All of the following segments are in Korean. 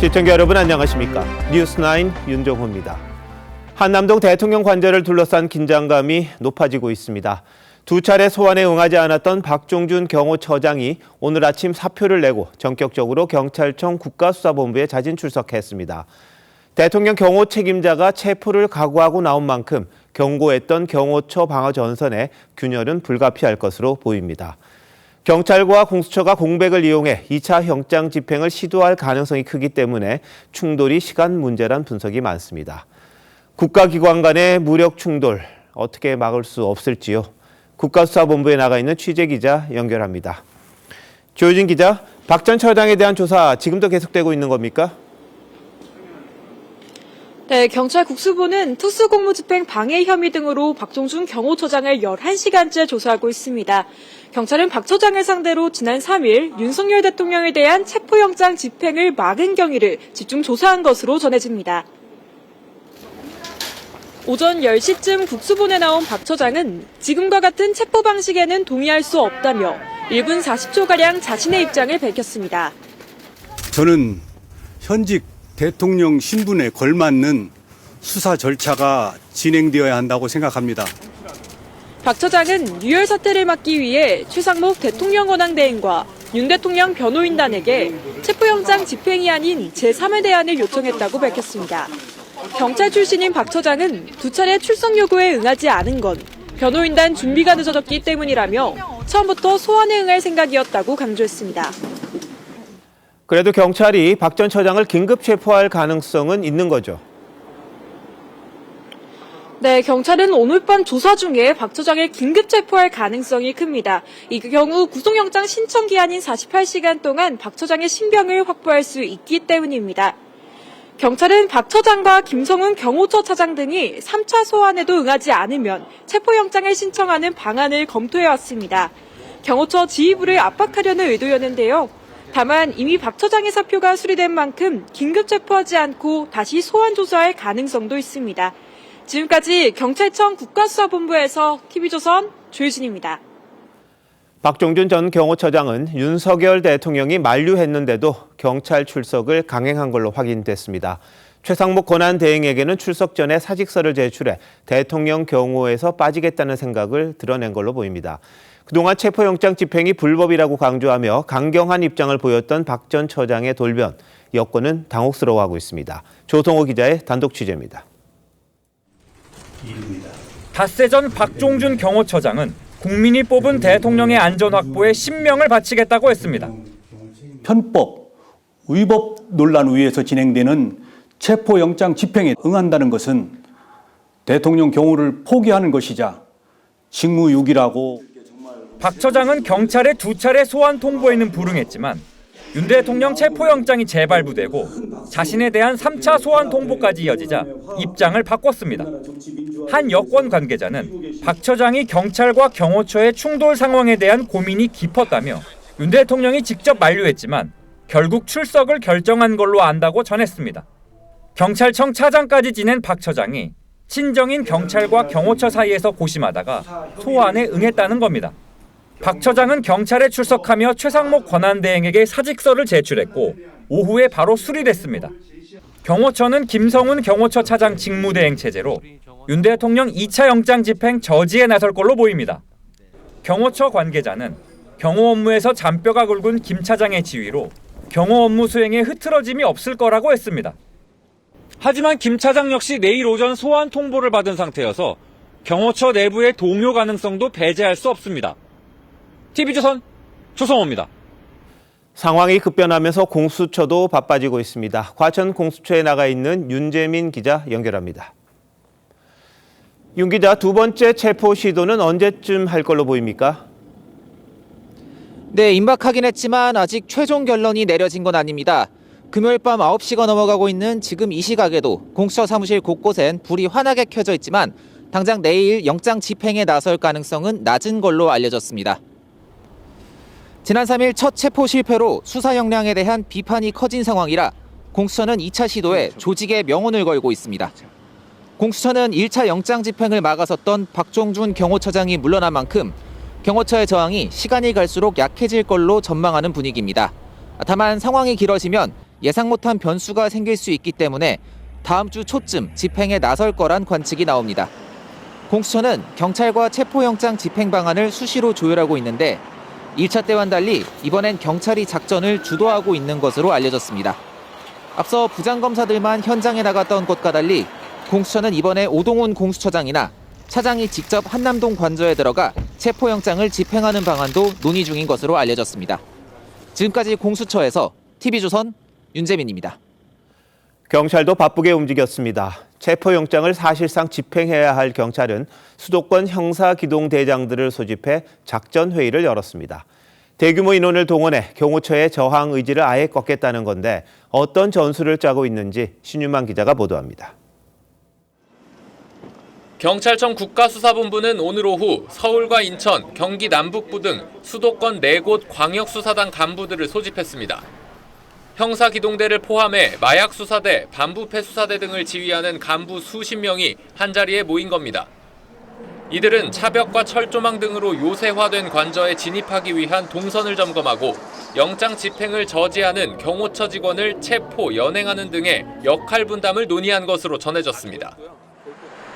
시청자 여러분 안녕하십니까? 뉴스9 윤정호입니다. 한남동 대통령 관저를 둘러싼 긴장감이 높아지고 있습니다. 두 차례 소환에 응하지 않았던 박종준 경호처장이 오늘 아침 사표를 내고 전격적으로 경찰청 국가수사본부에 자진 출석했습니다. 대통령 경호 책임자가 체포를 각오하고 나온 만큼 경고했던 경호처 방어 전선에 균열은 불가피할 것으로 보입니다. 경찰과 공수처가 공백을 이용해 2차 영장 집행을 시도할 가능성이 크기 때문에 충돌이 시간 문제란 분석이 많습니다. 국가기관 간의 무력 충돌 어떻게 막을 수 없을지요? 국가수사본부에 나가 있는 취재기자 연결합니다. 조효진 기자, 박 전 처장에 대한 조사 지금도 계속되고 있는 겁니까? 네, 경찰 국수부는 특수공무집행 방해 혐의 등으로 박종준 경호처장을 11시간째 조사하고 있습니다. 경찰은 박 처장을 상대로 지난 3일 윤석열 대통령에 대한 체포영장 집행을 막은 경위를 집중 조사한 것으로 전해집니다. 오전 10시쯤 국수본에 나온 박 처장은 지금과 같은 체포 방식에는 동의할 수 없다며 1분 40초가량 자신의 입장을 밝혔습니다. 저는 현직 대통령 신분에 걸맞는 수사 절차가 진행되어야 한다고 생각합니다. 박 처장은 유혈 사태를 막기 위해 최상목 대통령 권한대행과 윤 대통령 변호인단에게 체포영장 집행이 아닌 제3의 대안을 요청했다고 밝혔습니다. 경찰 출신인 박 처장은 두 차례 출석 요구에 응하지 않은 건 변호인단 준비가 늦어졌기 때문이라며 처음부터 소환에 응할 생각이었다고 강조했습니다. 그래도 경찰이 박 전 처장을 긴급 체포할 가능성은 있는 거죠? 네, 경찰은 오늘 밤 조사 중에 박 처장을 긴급 체포할 가능성이 큽니다. 이 경우 구속영장 신청 기한인 48시간 동안 박 처장의 신병을 확보할 수 있기 때문입니다. 경찰은 박 처장과 김성훈 경호처 차장 등이 3차 소환에도 응하지 않으면 체포영장을 신청하는 방안을 검토해왔습니다. 경호처 지휘부를 압박하려는 의도였는데요. 다만 이미 박 처장의 사표가 수리된 만큼 긴급 체포하지 않고 다시 소환 조사할 가능성도 있습니다. 지금까지 경찰청 국가수사본부에서 TV조선 조유진입니다. 박종준 전 경호처장은 윤석열 대통령이 만류했는데도 경찰 출석을 강행한 걸로 확인됐습니다. 최상목 권한대행에게는 출석 전에 사직서를 제출해 대통령 경호에서 빠지겠다는 생각을 드러낸 걸로 보입니다. 그동안 체포영장 집행이 불법이라고 강조하며 강경한 입장을 보였던 박 전 처장의 돌변, 여권은 당혹스러워하고 있습니다. 조성호 기자의 단독 취재입니다. 닷새 전 박종준 경호처장은 국민이 뽑은 대통령의 안전 확보에 신명을 바치겠다고 했습니다. 편법, 위법 논란 위에서 진행되는 체포영장 집행에 응한다는 것은 대통령 경호를 포기하는 것이자 직무유기라고. 박 처장은 경찰의 두 차례 소환 통보에는 불응했지만 윤 대통령 체포영장이 재발부되고 자신에 대한 3차 소환 통보까지 이어지자 입장을 바꿨습니다. 한 여권 관계자는 박 처장이 경찰과 경호처의 충돌 상황에 대한 고민이 깊었다며 윤 대통령이 직접 만류했지만 결국 출석을 결정한 걸로 안다고 전했습니다. 경찰청 차장까지 지낸 박 처장이 친정인 경찰과 경호처 사이에서 고심하다가 소환에 응했다는 겁니다. 박 처장은 경찰에 출석하며 최상목 권한대행에게 사직서를 제출했고 오후에 바로 수리됐습니다. 경호처는 김성훈 경호처 차장 직무대행 체제로 윤 대통령 2차 영장 집행 저지에 나설 걸로 보입니다. 경호처 관계자는 경호 업무에서 잔뼈가 굵은 김 차장의 지휘로 경호 업무 수행에 흐트러짐이 없을 거라고 했습니다. 하지만 김 차장 역시 내일 오전 소환 통보를 받은 상태여서 경호처 내부의 동요 가능성도 배제할 수 없습니다. TV조선 조성호입니다. 상황이 급변하면서 공수처도 바빠지고 있습니다. 과천 공수처에 나가 있는 윤재민 기자 연결합니다. 윤 기자, 두 번째 체포 시도는 언제쯤 할 걸로 보입니까? 네, 임박하긴 했지만 아직 최종 결론이 내려진 건 아닙니다. 금요일 밤 9시가 넘어가고 있는 지금 이 시각에도 공수처 사무실 곳곳엔 불이 환하게 켜져 있지만 당장 내일 영장 집행에 나설 가능성은 낮은 걸로 알려졌습니다. 지난 3일 첫 체포 실패로 수사 역량에 대한 비판이 커진 상황이라 공수처는 2차 시도에 조직의 명운을 걸고 있습니다. 공수처는 1차 영장 집행을 막아섰던 박종준 경호처장이 물러난 만큼 경호처의 저항이 시간이 갈수록 약해질 걸로 전망하는 분위기입니다. 다만 상황이 길어지면 예상 못한 변수가 생길 수 있기 때문에 다음 주 초쯤 집행에 나설 거란 관측이 나옵니다. 공수처는 경찰과 체포영장 집행 방안을 수시로 조율하고 있는데 1차 때와는 달리 이번엔 경찰이 작전을 주도하고 있는 것으로 알려졌습니다. 앞서 부장검사들만 현장에 나갔던 것과 달리 공수처는 이번에 오동훈 공수처장이나 차장이 직접 한남동 관저에 들어가 체포영장을 집행하는 방안도 논의 중인 것으로 알려졌습니다. 지금까지 공수처에서 TV조선 윤재민입니다. 경찰도 바쁘게 움직였습니다. 체포영장을 사실상 집행해야 할 경찰은 수도권 형사기동대장들을 소집해 작전회의를 열었습니다. 대규모 인원을 동원해 경호처의 저항 의지를 아예 꺾겠다는 건데 어떤 전술을 짜고 있는지 신유만 기자가 보도합니다. 경찰청 국가수사본부는 오늘 오후 서울과 인천, 경기 남북부 등 수도권 4곳 광역수사단 간부들을 소집했습니다. 형사기동대를 포함해 마약수사대, 반부패수사대 등을 지휘하는 간부 수십 명이 한자리에 모인 겁니다. 이들은 차벽과 철조망 등으로 요새화된 관저에 진입하기 위한 동선을 점검하고 영장 집행을 저지하는 경호처 직원을 체포, 연행하는 등의 역할 분담을 논의한 것으로 전해졌습니다.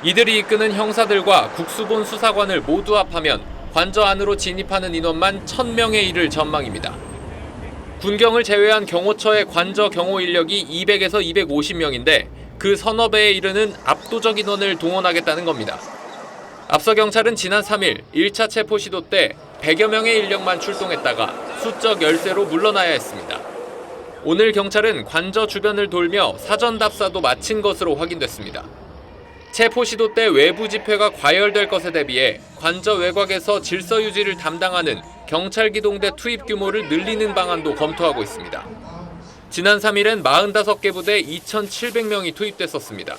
이들이 이끄는 형사들과 국수본 수사관을 모두 합하면 관저 안으로 진입하는 인원만 1,000명에 이를 전망입니다. 군경을 제외한 경호처의 관저 경호 인력이 200에서 250명인데 그 서너 배에 이르는 압도적 인원을 동원하겠다는 겁니다. 앞서 경찰은 지난 3일 1차 체포 시도 때 100여 명의 인력만 출동했다가 수적 열세로 물러나야 했습니다. 오늘 경찰은 관저 주변을 돌며 사전 답사도 마친 것으로 확인됐습니다. 체포 시도 때 외부 집회가 과열될 것에 대비해 관저 외곽에서 질서 유지를 담당하는 경찰기동대 투입 규모를 늘리는 방안도 검토하고 있습니다. 지난 3일엔 45개 부대 2,700명이 투입됐었습니다.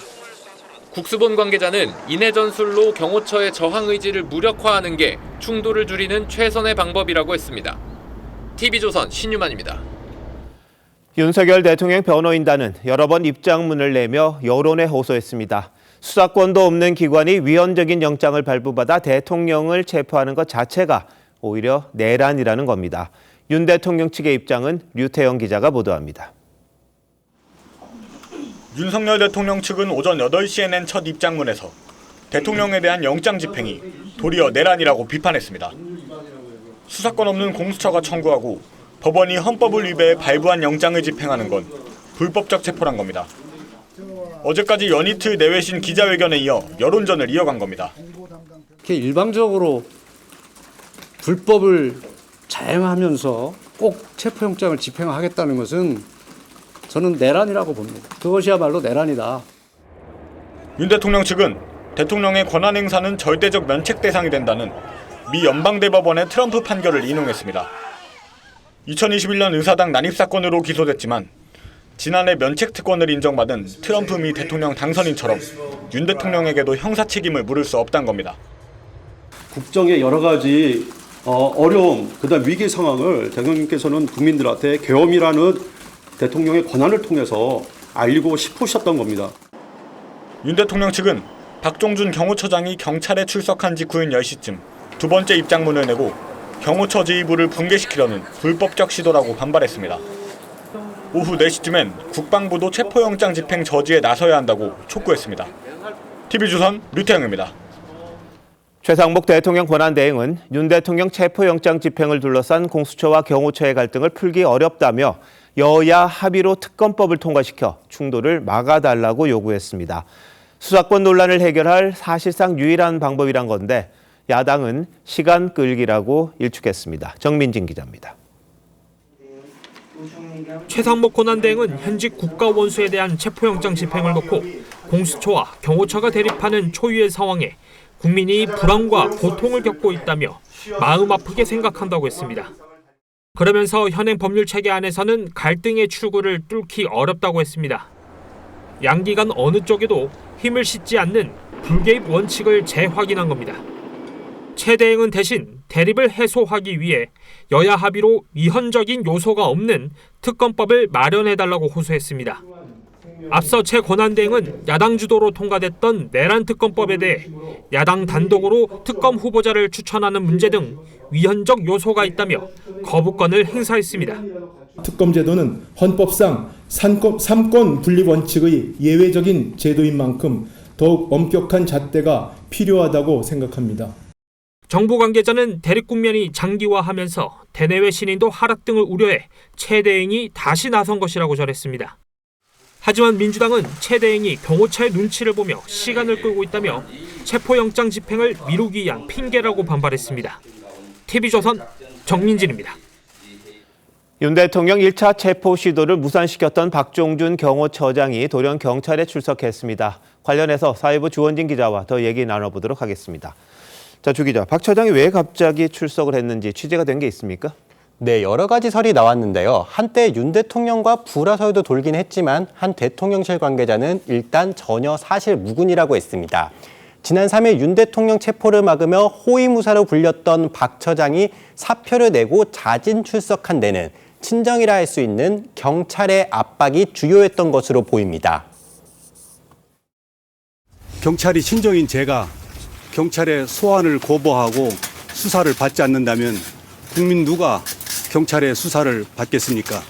국수본 관계자는 이내 전술로 경호처의 저항 의지를 무력화하는 게 충돌을 줄이는 최선의 방법이라고 했습니다. TV조선 신유만입니다. 윤석열 대통령 변호인단은 여러 번 입장문을 내며 여론에 호소했습니다. 수사권도 없는 기관이 위헌적인 영장을 발부받아 대통령을 체포하는 것 자체가 오히려 내란이라는 겁니다. 윤 대통령 측의 입장은 류태영 기자가 보도합니다. 윤석열 대통령 측은 오전 8시에 낸 첫 입장문에서 대통령에 대한 영장 집행이 도리어 내란이라고 비판했습니다. 수사권 없는 공수처가 청구하고 법원이 헌법을 위배해 발부한 영장을 집행하는 건 불법적 체포란 겁니다. 어제까지 연이틀 내외신 기자회견에 이어 여론전을 이어간 겁니다. 일방적으로 불법을 자행하면서 꼭 체포영장을 집행하겠다는 것은 저는 내란이라고 봅니다. 그것이야말로 내란이다. 윤 대통령 측은 대통령의 권한 행사는 절대적 면책 대상이 된다는 미 연방대법원의 트럼프 판결을 인용했습니다. 2021년 의사당 난입 사건으로 기소됐지만 지난해 면책 특권을 인정받은 트럼프 미 대통령 당선인처럼 윤 대통령에게도 형사 책임을 물을 수 없다는 겁니다. 국정의 여러 가지 어려움, 그다음 위기 상황을 대통령께서는 국민들한테 계엄이라는 대통령의 권한을 통해서 알리고 싶으셨던 겁니다. 윤 대통령 측은 박종준 경호처장이 경찰에 출석한 직후인 10시쯤 두 번째 입장문을 내고 경호처 지휘부를 붕괴시키려는 불법적 시도라고 반발했습니다. 오후 4시쯤엔 국방부도 체포영장 집행 저지에 나서야 한다고 촉구했습니다. TV조선 류태영입니다. 최상목 대통령 권한대행은 윤 대통령 체포영장 집행을 둘러싼 공수처와 경호처의 갈등을 풀기 어렵다며 여야 합의로 특검법을 통과시켜 충돌을 막아달라고 요구했습니다. 수사권 논란을 해결할 사실상 유일한 방법이란 건데 야당은 시간 끌기라고 일축했습니다. 정민진 기자입니다. 최상목 권한대행은 현직 국가원수에 대한 체포영장 집행을 놓고 공수처와 경호처가 대립하는 초유의 상황에 국민이 불안과 고통을 겪고 있다며 마음 아프게 생각한다고 했습니다. 그러면서 현행 법률 체계 안에서는 갈등의 출구를 뚫기 어렵다고 했습니다. 양기간 어느 쪽에도 힘을 싣지 않는 불개입 원칙을 재확인한 겁니다. 최 대행은 대신 대립을 해소하기 위해 여야 합의로 위헌적인 요소가 없는 특검법을 마련해달라고 호소했습니다. 앞서 최 권한대행은 야당 주도로 통과됐던 내란 특검법에 대해 야당 단독으로 특검 후보자를 추천하는 문제 등 위헌적 요소가 있다며 거부권을 행사했습니다. 특검 제도는 헌법상 삼권 분립 원칙의 예외적인 제도인 만큼 더욱 엄격한 잣대가 필요하다고 생각합니다. 정부 관계자는 대립국면이 장기화하면서 대내외 신인도 하락 등을 우려해 최 대행이 다시 나선 것이라고 전했습니다. 하지만 민주당은 최 대행이 경호처의 눈치를 보며 시간을 끌고 있다며 체포영장 집행을 미루기 위한 핑계라고 반발했습니다. TV조선 정민진입니다. 윤 대통령 1차 체포 시도를 무산시켰던 박종준 경호처장이 돌연 경찰에 출석했습니다. 관련해서 사회부 주원진 기자와 더 얘기 나눠보도록 하겠습니다. 자, 주 기자, 박 처장이 왜 갑자기 출석을 했는지 취재가 된 게 있습니까? 네, 여러 가지 설이 나왔는데요. 한때 윤 대통령과 불화설도 돌긴 했지만 한 대통령실 관계자는 일단 전혀 사실 무근이라고 했습니다. 지난 3일 윤 대통령 체포를 막으며 호위무사로 불렸던 박 처장이 사표를 내고 자진 출석한 데는 친정이라 할 수 있는 경찰의 압박이 주요했던 것으로 보입니다. 경찰이 친정인 제가 경찰의 소환을 거부하고 수사를 받지 않는다면 국민 누가 경찰의 수사를 받겠습니까?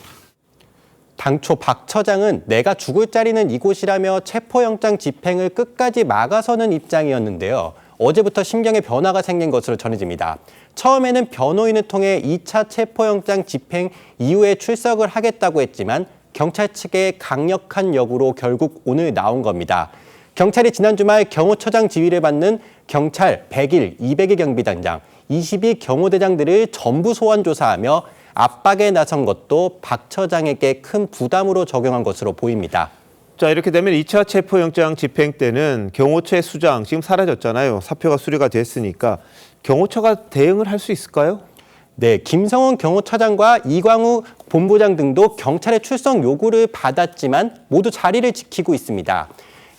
당초 박 처장은 내가 죽을 자리는 이곳이라며 체포영장 집행을 끝까지 막아서는 입장이었는데요. 어제부터 심경의 변화가 생긴 것으로 전해집니다. 처음에는 변호인을 통해 2차 체포영장 집행 이후에 출석을 하겠다고 했지만 경찰 측의 강력한 요구로 결국 오늘 나온 겁니다. 경찰이 지난 주말 경호처장 지휘를 받는 경찰 101, 200의 경비단장, 22 경호대장들을 전부 소환 조사하며 압박에 나선 것도 박 처장에게 큰 부담으로 적용한 것으로 보입니다. 자, 이렇게 되면 2차 체포영장 집행 때는 경호처의 수장 지금 사라졌잖아요. 사표가 수리가 됐으니까 경호처가 대응을 할 수 있을까요? 네, 김성원 경호처장과 이광우 본부장 등도 경찰의 출석 요구를 받았지만 모두 자리를 지키고 있습니다.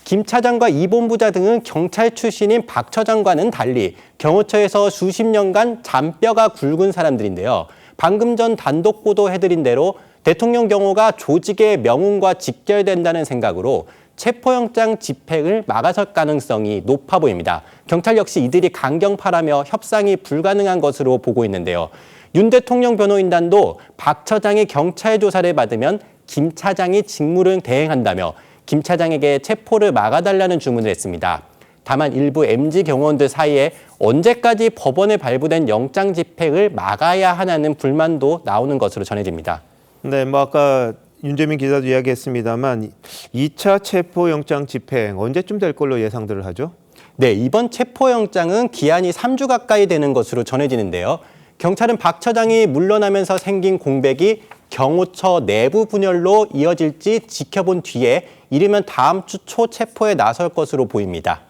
김 차장과 이 본부장 등은 경찰 출신인 박 처장과는 달리 경호처에서 수십 년간 잔뼈가 굵은 사람들인데요. 방금 전 단독 보도해드린 대로 대통령 경호가 조직의 명운과 직결된다는 생각으로 체포영장 집행을 막아설 가능성이 높아 보입니다. 경찰 역시 이들이 강경파라며 협상이 불가능한 것으로 보고 있는데요. 윤 대통령 변호인단도 박 처장이 경찰 조사를 받으면 김 차장이 직무를 대행한다며 김 차장에게 체포를 막아달라는 주문을 했습니다. 다만 일부 MG 경호원들 사이에 언제까지 법원에 발부된 영장 집행을 막아야 하냐는 불만도 나오는 것으로 전해집니다. 네, 아까 윤재민 기자도 이야기했습니다만 2차 체포영장 집행 언제쯤 될 걸로 예상들을 하죠? 네, 이번 체포영장은 기한이 3주 가까이 되는 것으로 전해지는데요. 경찰은 박 처장이 물러나면서 생긴 공백이 경호처 내부 분열로 이어질지 지켜본 뒤에 이르면 다음 주 초 체포에 나설 것으로 보입니다.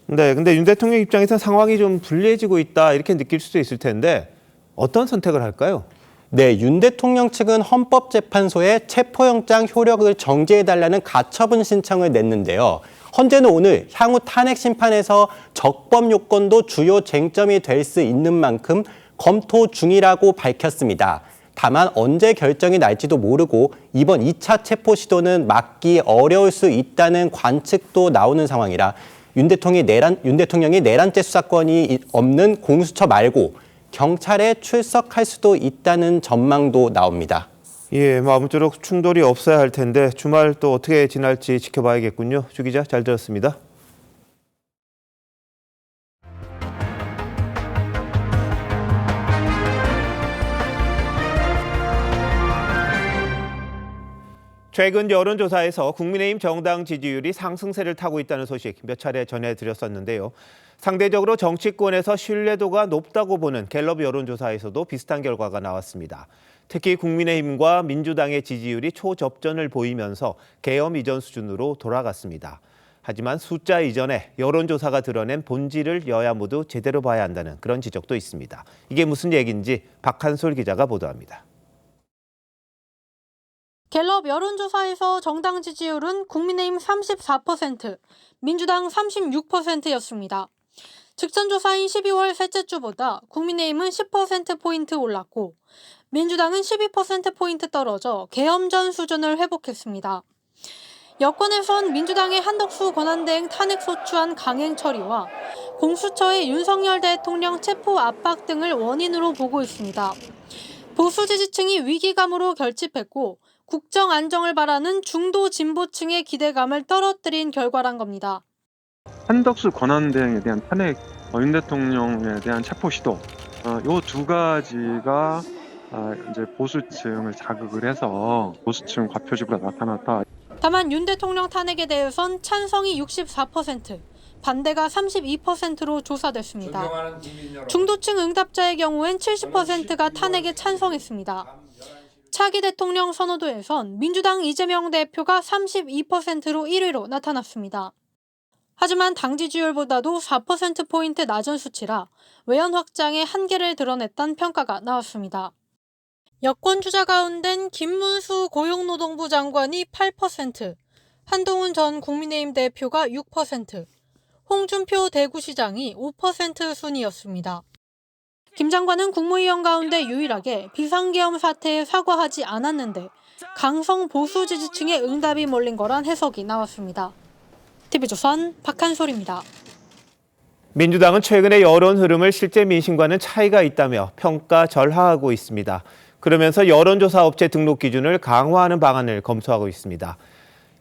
네, 근데 윤 대통령 입장에서 상황이 좀 불리해지고 있다 이렇게 느낄 수도 있을 텐데 어떤 선택을 할까요? 네, 윤 대통령 측은 헌법재판소에 체포영장 효력을 정지해달라는 가처분 신청을 냈는데요. 헌재는 오늘 향후 탄핵 심판에서 적법 요건도 주요 쟁점이 될 수 있는 만큼 검토 중이라고 밝혔습니다. 다만 언제 결정이 날지도 모르고 이번 2차 체포 시도는 막기 어려울 수 있다는 관측도 나오는 상황이라 윤 대통령이 내란죄 수사권이 없는 공수처 말고 경찰에 출석할 수도 있다는 전망도 나옵니다. 예, 아무쪼록 충돌이 없어야 할 텐데 주말 또 어떻게 지날지 지켜봐야겠군요. 주 기자 잘 들었습니다. 최근 여론조사에서 국민의힘 정당 지지율이 상승세를 타고 있다는 소식 몇 차례 전해드렸었는데요. 상대적으로 정치권에서 신뢰도가 높다고 보는 갤럽 여론조사에서도 비슷한 결과가 나왔습니다. 특히 국민의힘과 민주당의 지지율이 초접전을 보이면서 계엄 이전 수준으로 돌아갔습니다. 하지만 숫자 이전에 여론조사가 드러낸 본질을 여야 모두 제대로 봐야 한다는 그런 지적도 있습니다. 이게 무슨 얘기인지 박한솔 기자가 보도합니다. 갤럽 여론조사에서 정당 지지율은 국민의힘 34%, 민주당 36%였습니다. 직전조사인 12월 셋째 주보다 국민의힘은 10%포인트 올랐고 민주당은 12%포인트 떨어져 계엄 전 수준을 회복했습니다. 여권에선 민주당의 한덕수 권한대행 탄핵 소추안 강행 처리와 공수처의 윤석열 대통령 체포 압박 등을 원인으로 보고 있습니다. 보수 지지층이 위기감으로 결집했고 국정 안정을 바라는 중도 진보층의 기대감을 떨어뜨린 결과란 겁니다. 한덕수 권한대행에 대한 탄핵, 윤 대통령에 대한 체포 시도, 이 두 가지가 이제 보수층을 자극을 해서 보수층 과표집으로 나타났다. 다만 윤 대통령 탄핵에 대해선 찬성이 64%, 반대가 32%로 조사됐습니다. 중도층 응답자의 경우엔 70%가 탄핵에 찬성했습니다. 차기 대통령 선호도에선 민주당 이재명 대표가 32%로 1위로 나타났습니다. 하지만 당 지지율보다도 4%포인트 낮은 수치라 외연 확장의 한계를 드러냈다는 평가가 나왔습니다. 여권 주자 가운데는 김문수 고용노동부 장관이 8%, 한동훈 전 국민의힘 대표가 6%, 홍준표 대구시장이 5% 순이었습니다. 김 장관은 국무위원 가운데 유일하게 비상계엄 사태에 사과하지 않았는데 강성 보수 지지층의 응답이 몰린 거란 해석이 나왔습니다. TV조선 박한솔입니다. 민주당은 최근의 여론 흐름을 실제 민심과는 차이가 있다며 평가절하하고 있습니다. 그러면서 여론조사 업체 등록 기준을 강화하는 방안을 검토하고 있습니다.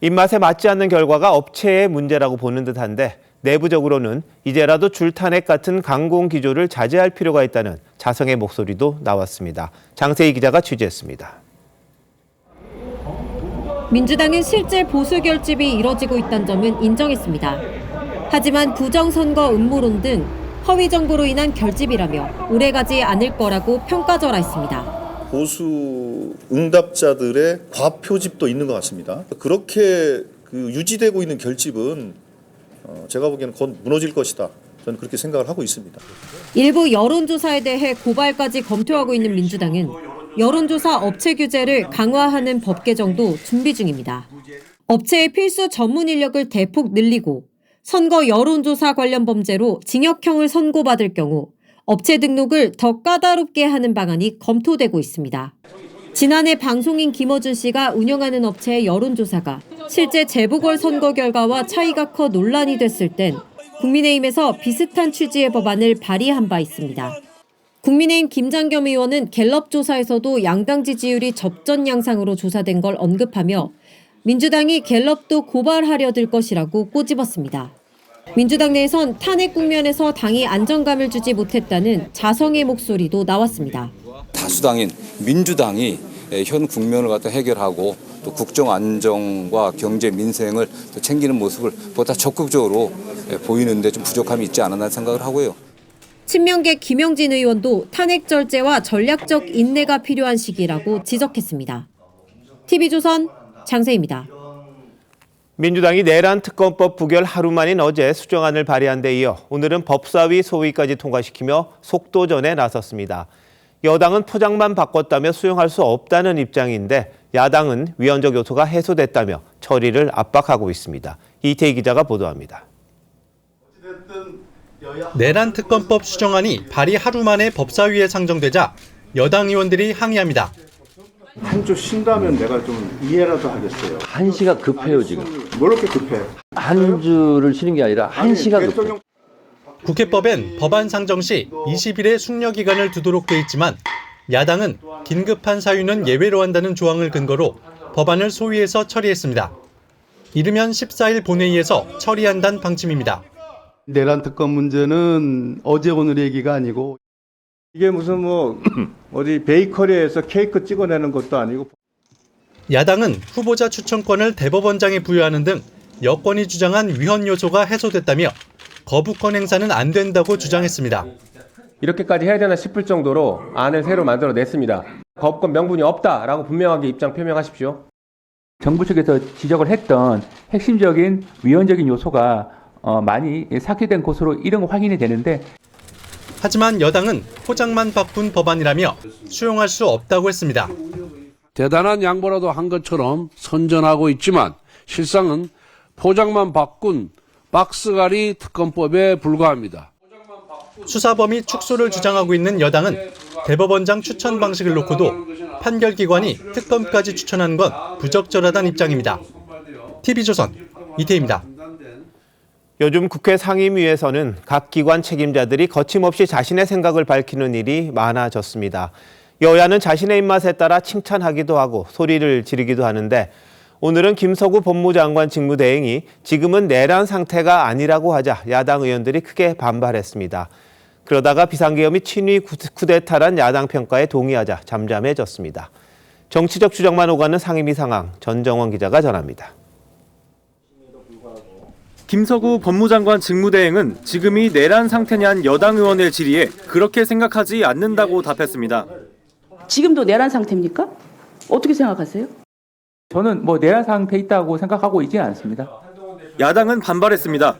입맛에 맞지 않는 결과가 업체의 문제라고 보는 듯한데 내부적으로는 이제라도 줄탄핵 같은 강공 기조를 자제할 필요가 있다는 자성의 목소리도 나왔습니다. 장세희 기자가 취재했습니다. 민주당은 실제 보수 결집이 이뤄지고 있다는 점은 인정했습니다. 하지만 부정선거 음모론 등 허위 정보로 인한 결집이라며 오래가지 않을 거라고 평가절하했습니다. 보수 응답자들의 과표집도 있는 것 같습니다. 그렇게 유지되고 있는 결집은 제가 보기에는 곧 무너질 것이다. 저는 그렇게 생각을 하고 있습니다. 일부 여론조사에 대해 고발까지 검토하고 있는 민주당은 여론조사 업체 규제를 강화하는 법 개정도 준비 중입니다. 업체의 필수 전문 인력을 대폭 늘리고 선거 여론조사 관련 범죄로 징역형을 선고받을 경우 업체 등록을 더 까다롭게 하는 방안이 검토되고 있습니다. 지난해 방송인 김어준 씨가 운영하는 업체의 여론조사가 실제 재보궐선거 결과와 차이가 커 논란이 됐을 땐 국민의힘에서 비슷한 취지의 법안을 발의한 바 있습니다. 국민의힘 김장겸 의원은 갤럽 조사에서도 양당 지지율이 접전 양상으로 조사된 걸 언급하며 민주당이 갤럽도 고발하려 들 것이라고 꼬집었습니다. 민주당 내에선 탄핵 국면에서 당이 안정감을 주지 못했다는 자성의 목소리도 나왔습니다. 다수당인 민주당이 현 국면을 갖다 해결하고 또 국정 안정과 경제 민생을 또 챙기는 모습을 보다 적극적으로 보이는데 좀 부족함이 있지 않았나 생각을 하고요. 친명계 김영진 의원도 탄핵 절제와 전략적 인내가 필요한 시기라고 지적했습니다. TV조선 장세희입니다. 민주당이 내란 특검법 부결 하루 만인 어제 수정안을 발의한 데 이어 오늘은 법사위 소위까지 통과시키며 속도전에 나섰습니다. 여당은 포장만 바꿨다며 수용할 수 없다는 입장인데 야당은 위헌적 요소가 해소됐다며 처리를 압박하고 있습니다. 이태희 기자가 보도합니다. 내란 특검법 수정안이 발의 하루 만에 법사위에 상정되자 여당 의원들이 항의합니다. 한 주 쉰다면 내가 좀 이해라도 하겠어요. 한시가 급해요 지금. 뭐 이렇게 급해? 한 주를 쉬는 게 아니라 한시가 급해. 국회법엔 법안 상정 시 20일의 숙려 기간을 두도록 돼 있지만 야당은 긴급한 사유는 예외로 한다는 조항을 근거로 법안을 소위에서 처리했습니다. 이르면 14일 본회의에서 처리한다는 방침입니다. 내란 특검 문제는 어제 오늘 얘기가 아니고 이게 무슨 어디 베이커리에서 케이크 찍어내는 것도 아니고. 야당은 후보자 추천권을 대법원장에 부여하는 등 여권이 주장한 위헌 요소가 해소됐다며 거부권 행사는 안 된다고 주장했습니다. 이렇게까지 해야 되나 싶을 정도로 안을 새로 만들어냈습니다. 거부권 명분이 없다라고 분명하게 입장 표명하십시오. 정부 측에서 지적을 했던 핵심적인 위헌적인 요소가 많이 삭제된 것으로 이런 거 확인이 되는데 하지만 여당은 포장만 바꾼 법안이라며 수용할 수 없다고 했습니다. 대단한 양보라도 한 것처럼 선전하고 있지만 실상은 포장만 바꾼 박스갈이 특검법에 불과합니다. 수사 범위 축소를 주장하고 있는 여당은 대법원장 추천 방식을 놓고도 판결기관이 특검까지 추천한 건 부적절하다는 입장입니다. TV조선 이태희입니다. 요즘 국회 상임위에서는 각 기관 책임자들이 거침없이 자신의 생각을 밝히는 일이 많아졌습니다. 여야는 자신의 입맛에 따라 칭찬하기도 하고 소리를 지르기도 하는데 오늘은 김석우 법무장관 직무대행이 지금은 내란 상태가 아니라고 하자 야당 의원들이 크게 반발했습니다. 그러다가 비상계엄이 친위 쿠데타란 야당 평가에 동의하자 잠잠해졌습니다. 정치적 추정만 오가는 상임위 상황, 전정원 기자가 전합니다. 김석우 법무장관 직무대행은 지금이 내란 상태냐는 여당 의원의 질의에 그렇게 생각하지 않는다고 답했습니다. 지금도 내란 상태입니까? 어떻게 생각하세요? 저는 뭐 내란 상태에 있다고 생각하고 있지 않습니다. 야당은 반발했습니다.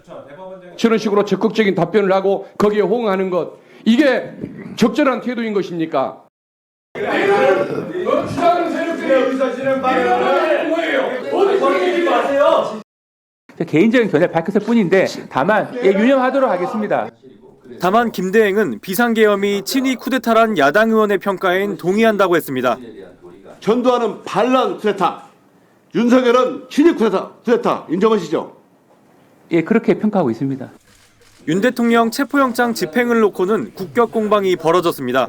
저런 식으로 적극적인 답변을 하고 거기에 호응하는 것, 이게 적절한 태도인 것입니까? 개인적인 견해를 밝혔을 뿐인데 다만 유념하도록 하겠습니다. 다만 김 대행은 비상계엄이 친위 쿠데타란 야당 의원의 평가엔 동의한다고 했습니다. 전두환은 반란 쿠데타, 윤석열은 친위 쿠데타 인정하시죠? 예, 그렇게 평가하고 있습니다. 윤 대통령 체포영장 집행을 놓고는 국격 공방이 벌어졌습니다.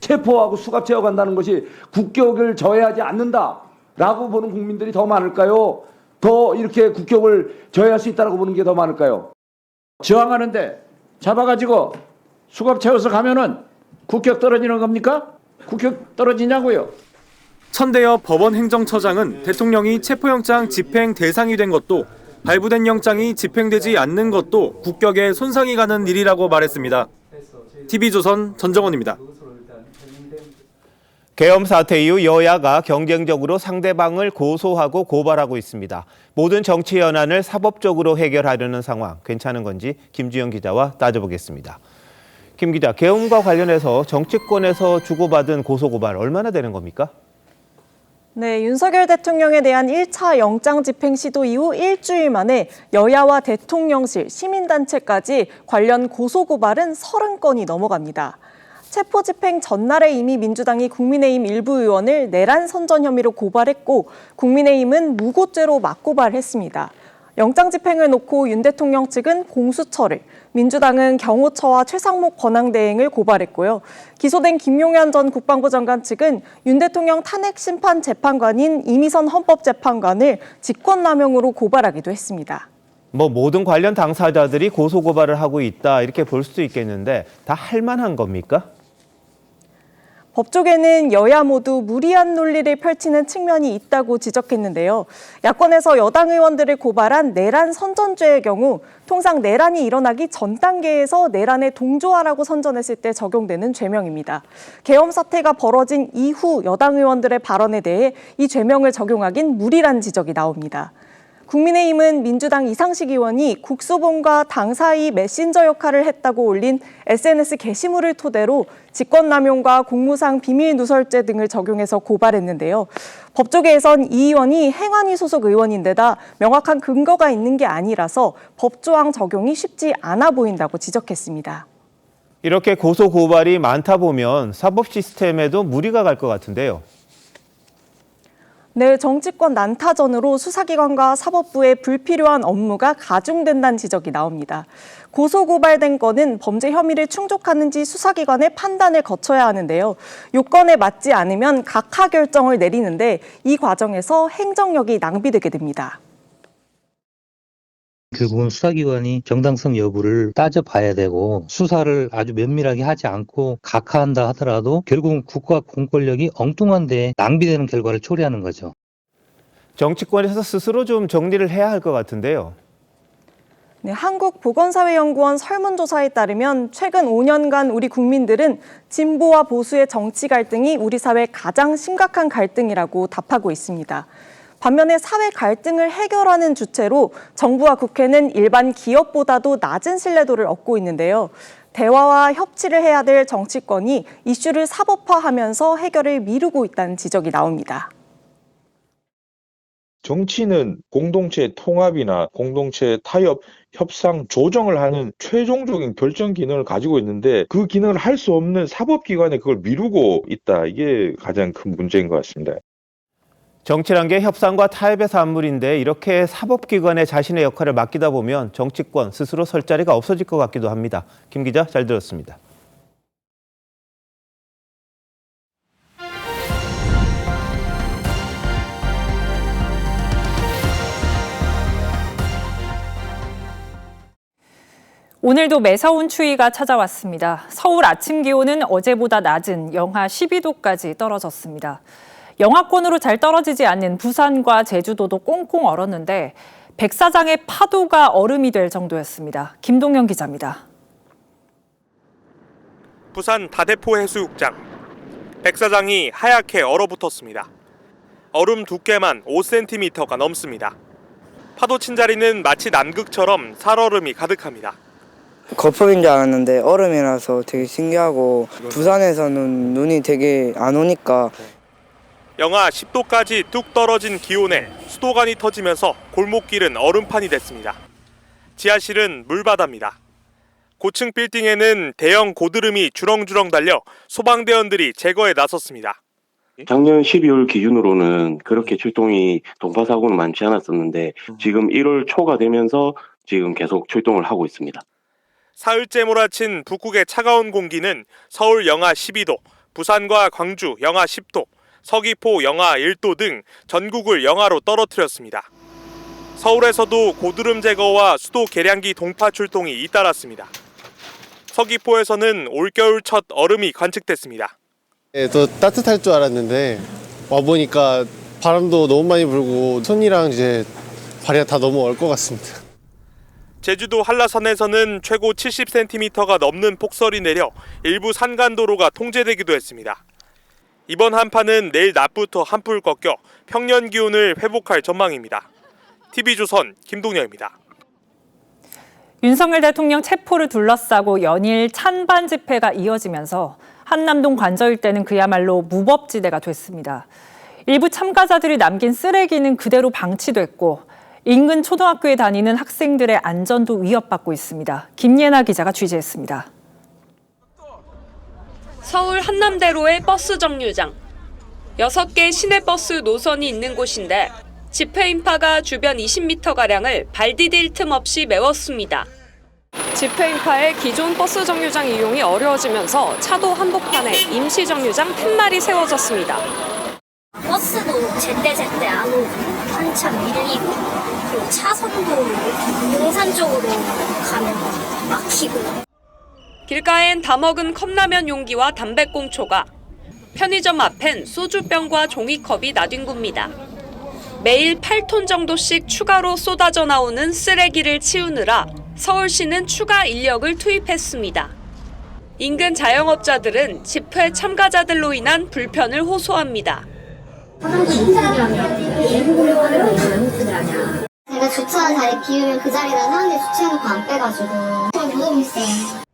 체포하고 수갑 채워간다는 것이 국격을 저해하지 않는다라고 보는 국민들이 더 많을까요? 더 이렇게 국격을 저해할 수 있다고 보는 게 더 많을까요? 저항하는데 잡아가지고 수갑 채워서 가면은 국격 떨어지는 겁니까? 국격 떨어지냐고요? 천대엽 법원 행정처장은 대통령이 체포영장 집행 대상이 된 것도 발부된 영장이 집행되지 않는 것도 국격에 손상이 가는 일이라고 말했습니다. TV조선 전정원입니다. 계엄 사태 이후 여야가 경쟁적으로 상대방을 고소하고 고발하고 있습니다. 모든 정치 현안을 사법적으로 해결하려는 상황, 괜찮은 건지 김주영 기자와 따져보겠습니다. 김 기자, 계엄과 관련해서 정치권에서 주고받은 고소고발 얼마나 되는 겁니까? 네, 윤석열 대통령에 대한 1차 영장 집행 시도 이후 일주일 만에 여야와 대통령실, 시민단체까지 관련 고소고발은 30건이 넘어갑니다. 체포 집행 전날에 이미 민주당이 국민의힘 일부 의원을 내란 선전 혐의로 고발했고 국민의힘은 무고죄로 맞고발했습니다. 영장 집행을 놓고 윤 대통령 측은 공수처를, 민주당은 경호처와 최상목 권한대행을 고발했고요. 기소된 김용현 전 국방부 장관 측은 윤 대통령 탄핵 심판 재판관인 이미선 헌법재판관을 직권남용으로 고발하기도 했습니다. 모든 관련 당사자들이 고소고발을 하고 있다 이렇게 볼 수도 있겠는데 다 할 만한 겁니까? 법조계는 여야 모두 무리한 논리를 펼치는 측면이 있다고 지적했는데요. 야권에서 여당 의원들을 고발한 내란 선전죄의 경우 통상 내란이 일어나기 전 단계에서 내란에 동조하라고 선전했을 때 적용되는 죄명입니다. 계엄 사태가 벌어진 이후 여당 의원들의 발언에 대해 이 죄명을 적용하긴 무리란 지적이 나옵니다. 국민의힘은 민주당 이상식 의원이 국수본과 당 사이 메신저 역할을 했다고 올린 SNS 게시물을 토대로 직권남용과 공무상 비밀누설죄 등을 적용해서 고발했는데요. 법조계에선 이 의원이 행안위 소속 의원인데다 명확한 근거가 있는 게 아니라서 법조항 적용이 쉽지 않아 보인다고 지적했습니다. 이렇게 고소고발이 많다 보면 사법 시스템에도 무리가 갈 것 같은데요. 네, 정치권 난타전으로 수사기관과 사법부의 불필요한 업무가 가중된다는 지적이 나옵니다. 고소고발된 건은 범죄 혐의를 충족하는지 수사기관의 판단을 거쳐야 하는데요. 요건에 맞지 않으면 각하 결정을 내리는데 이 과정에서 행정력이 낭비되게 됩니다. 결국은 수사기관이 정당성 여부를 따져봐야 되고 수사를 아주 면밀하게 하지 않고 각하한다 하더라도 결국은 국가 공권력이 엉뚱한 데 낭비되는 결과를 초래하는 거죠. 정치권에서 스스로 좀 정리를 해야 할 것 같은데요. 네, 한국보건사회연구원 설문조사에 따르면 최근 5년간 우리 국민들은 진보와 보수의 정치 갈등이 우리 사회 가장 심각한 갈등이라고 답하고 있습니다. 반면에 사회 갈등을 해결하는 주체로 정부와 국회는 일반 기업보다도 낮은 신뢰도를 얻고 있는데요. 대화와 협치를 해야 될 정치권이 이슈를 사법화하면서 해결을 미루고 있다는 지적이 나옵니다. 정치는 공동체 통합이나 공동체 타협, 협상, 조정을 하는 최종적인 결정 기능을 가지고 있는데 그 기능을 할 수 없는 사법기관에 그걸 미루고 있다. 이게 가장 큰 문제인 것 같습니다. 정치란 게 협상과 타협의 산물인데 이렇게 사법기관에 자신의 역할을 맡기다 보면 정치권 스스로 설 자리가 없어질 것 같기도 합니다. 김 기자, 잘 들었습니다. 오늘도 매서운 추위가 찾아왔습니다. 서울 아침 기온은 어제보다 낮은 영하 12도까지 떨어졌습니다. 영하권으로 잘 떨어지지 않는 부산과 제주도도 꽁꽁 얼었는데 백사장의 파도가 얼음이 될 정도였습니다. 김동현 기자입니다. 부산 다대포 해수욕장. 백사장이 하얗게 얼어붙었습니다. 얼음 두께만 5cm가 넘습니다. 파도 친 자리는 마치 남극처럼 살얼음이 가득합니다. 거품인 줄 알았는데 얼음이라서 되게 신기하고 부산에서는 눈이 되게 안 오니까 영하 10도까지 뚝 떨어진 기온에 수도관이 터지면서 골목길은 얼음판이 됐습니다. 지하실은 물바다입니다. 고층 빌딩에는 대형 고드름이 주렁주렁 달려 소방대원들이 제거에 나섰습니다. 작년 12월 기준으로는 그렇게 출동이 동파 사고는 많지 않았었는데 지금 1월 초가 되면서 지금 계속 출동을 하고 있습니다. 사흘째 몰아친 북극의 차가운 공기는 서울 영하 12도, 부산과 광주 영하 10도, 서귀포 영하 1도 등 전국을 영하로 떨어뜨렸습니다. 서울에서도 고드름 제거와 수도 계량기 동파 출동이 잇따랐습니다. 서귀포에서는 올겨울 첫 얼음이 관측됐습니다. 더 따뜻할 줄 알았는데 와보니까 바람도 너무 많이 불고 손이랑 이제 발이 다 너무 얼 것 같습니다. 제주도 한라산에서는 최고 70cm가 넘는 폭설이 내려 일부 산간도로가 통제되기도 했습니다. 이번 한파는 내일 낮부터 한풀 꺾여 평년 기온을 회복할 전망입니다. TV조선 김동현입니다. 윤석열 대통령 체포를 둘러싸고 연일 찬반 집회가 이어지면서 한남동 관저 일대는 그야말로 무법지대가 됐습니다. 일부 참가자들이 남긴 쓰레기는 그대로 방치됐고 인근 초등학교에 다니는 학생들의 안전도 위협받고 있습니다. 김예나 기자가 취재했습니다. 서울 한남대로의 버스 정류장. 6개 시내버스 노선이 있는 곳인데 집회 인파가 주변 20m가량을 발 디딜 틈 없이 메웠습니다. 집회 인파에 기존 버스 정류장 이용이 어려워지면서 차도 한복판에 임시 정류장 10마리 세워졌습니다. 버스도 제때제때 안 오고 한참 밀리고 그리고 차선도 용산 쪽으로 가면 막히고 길가엔 다 먹은 컵라면 용기와 담배꽁초가, 편의점 앞엔 소주병과 종이컵이 나뒹굽니다. 매일 8톤 정도씩 추가로 쏟아져 나오는 쓰레기를 치우느라 서울시는 추가 인력을 투입했습니다. 인근 자영업자들은 집회 참가자들로 인한 불편을 호소합니다. 제가 주차한 자리 비우면 그 자리에다 사람들이 주차해놓고 안 빼가지고 너무 비싸요.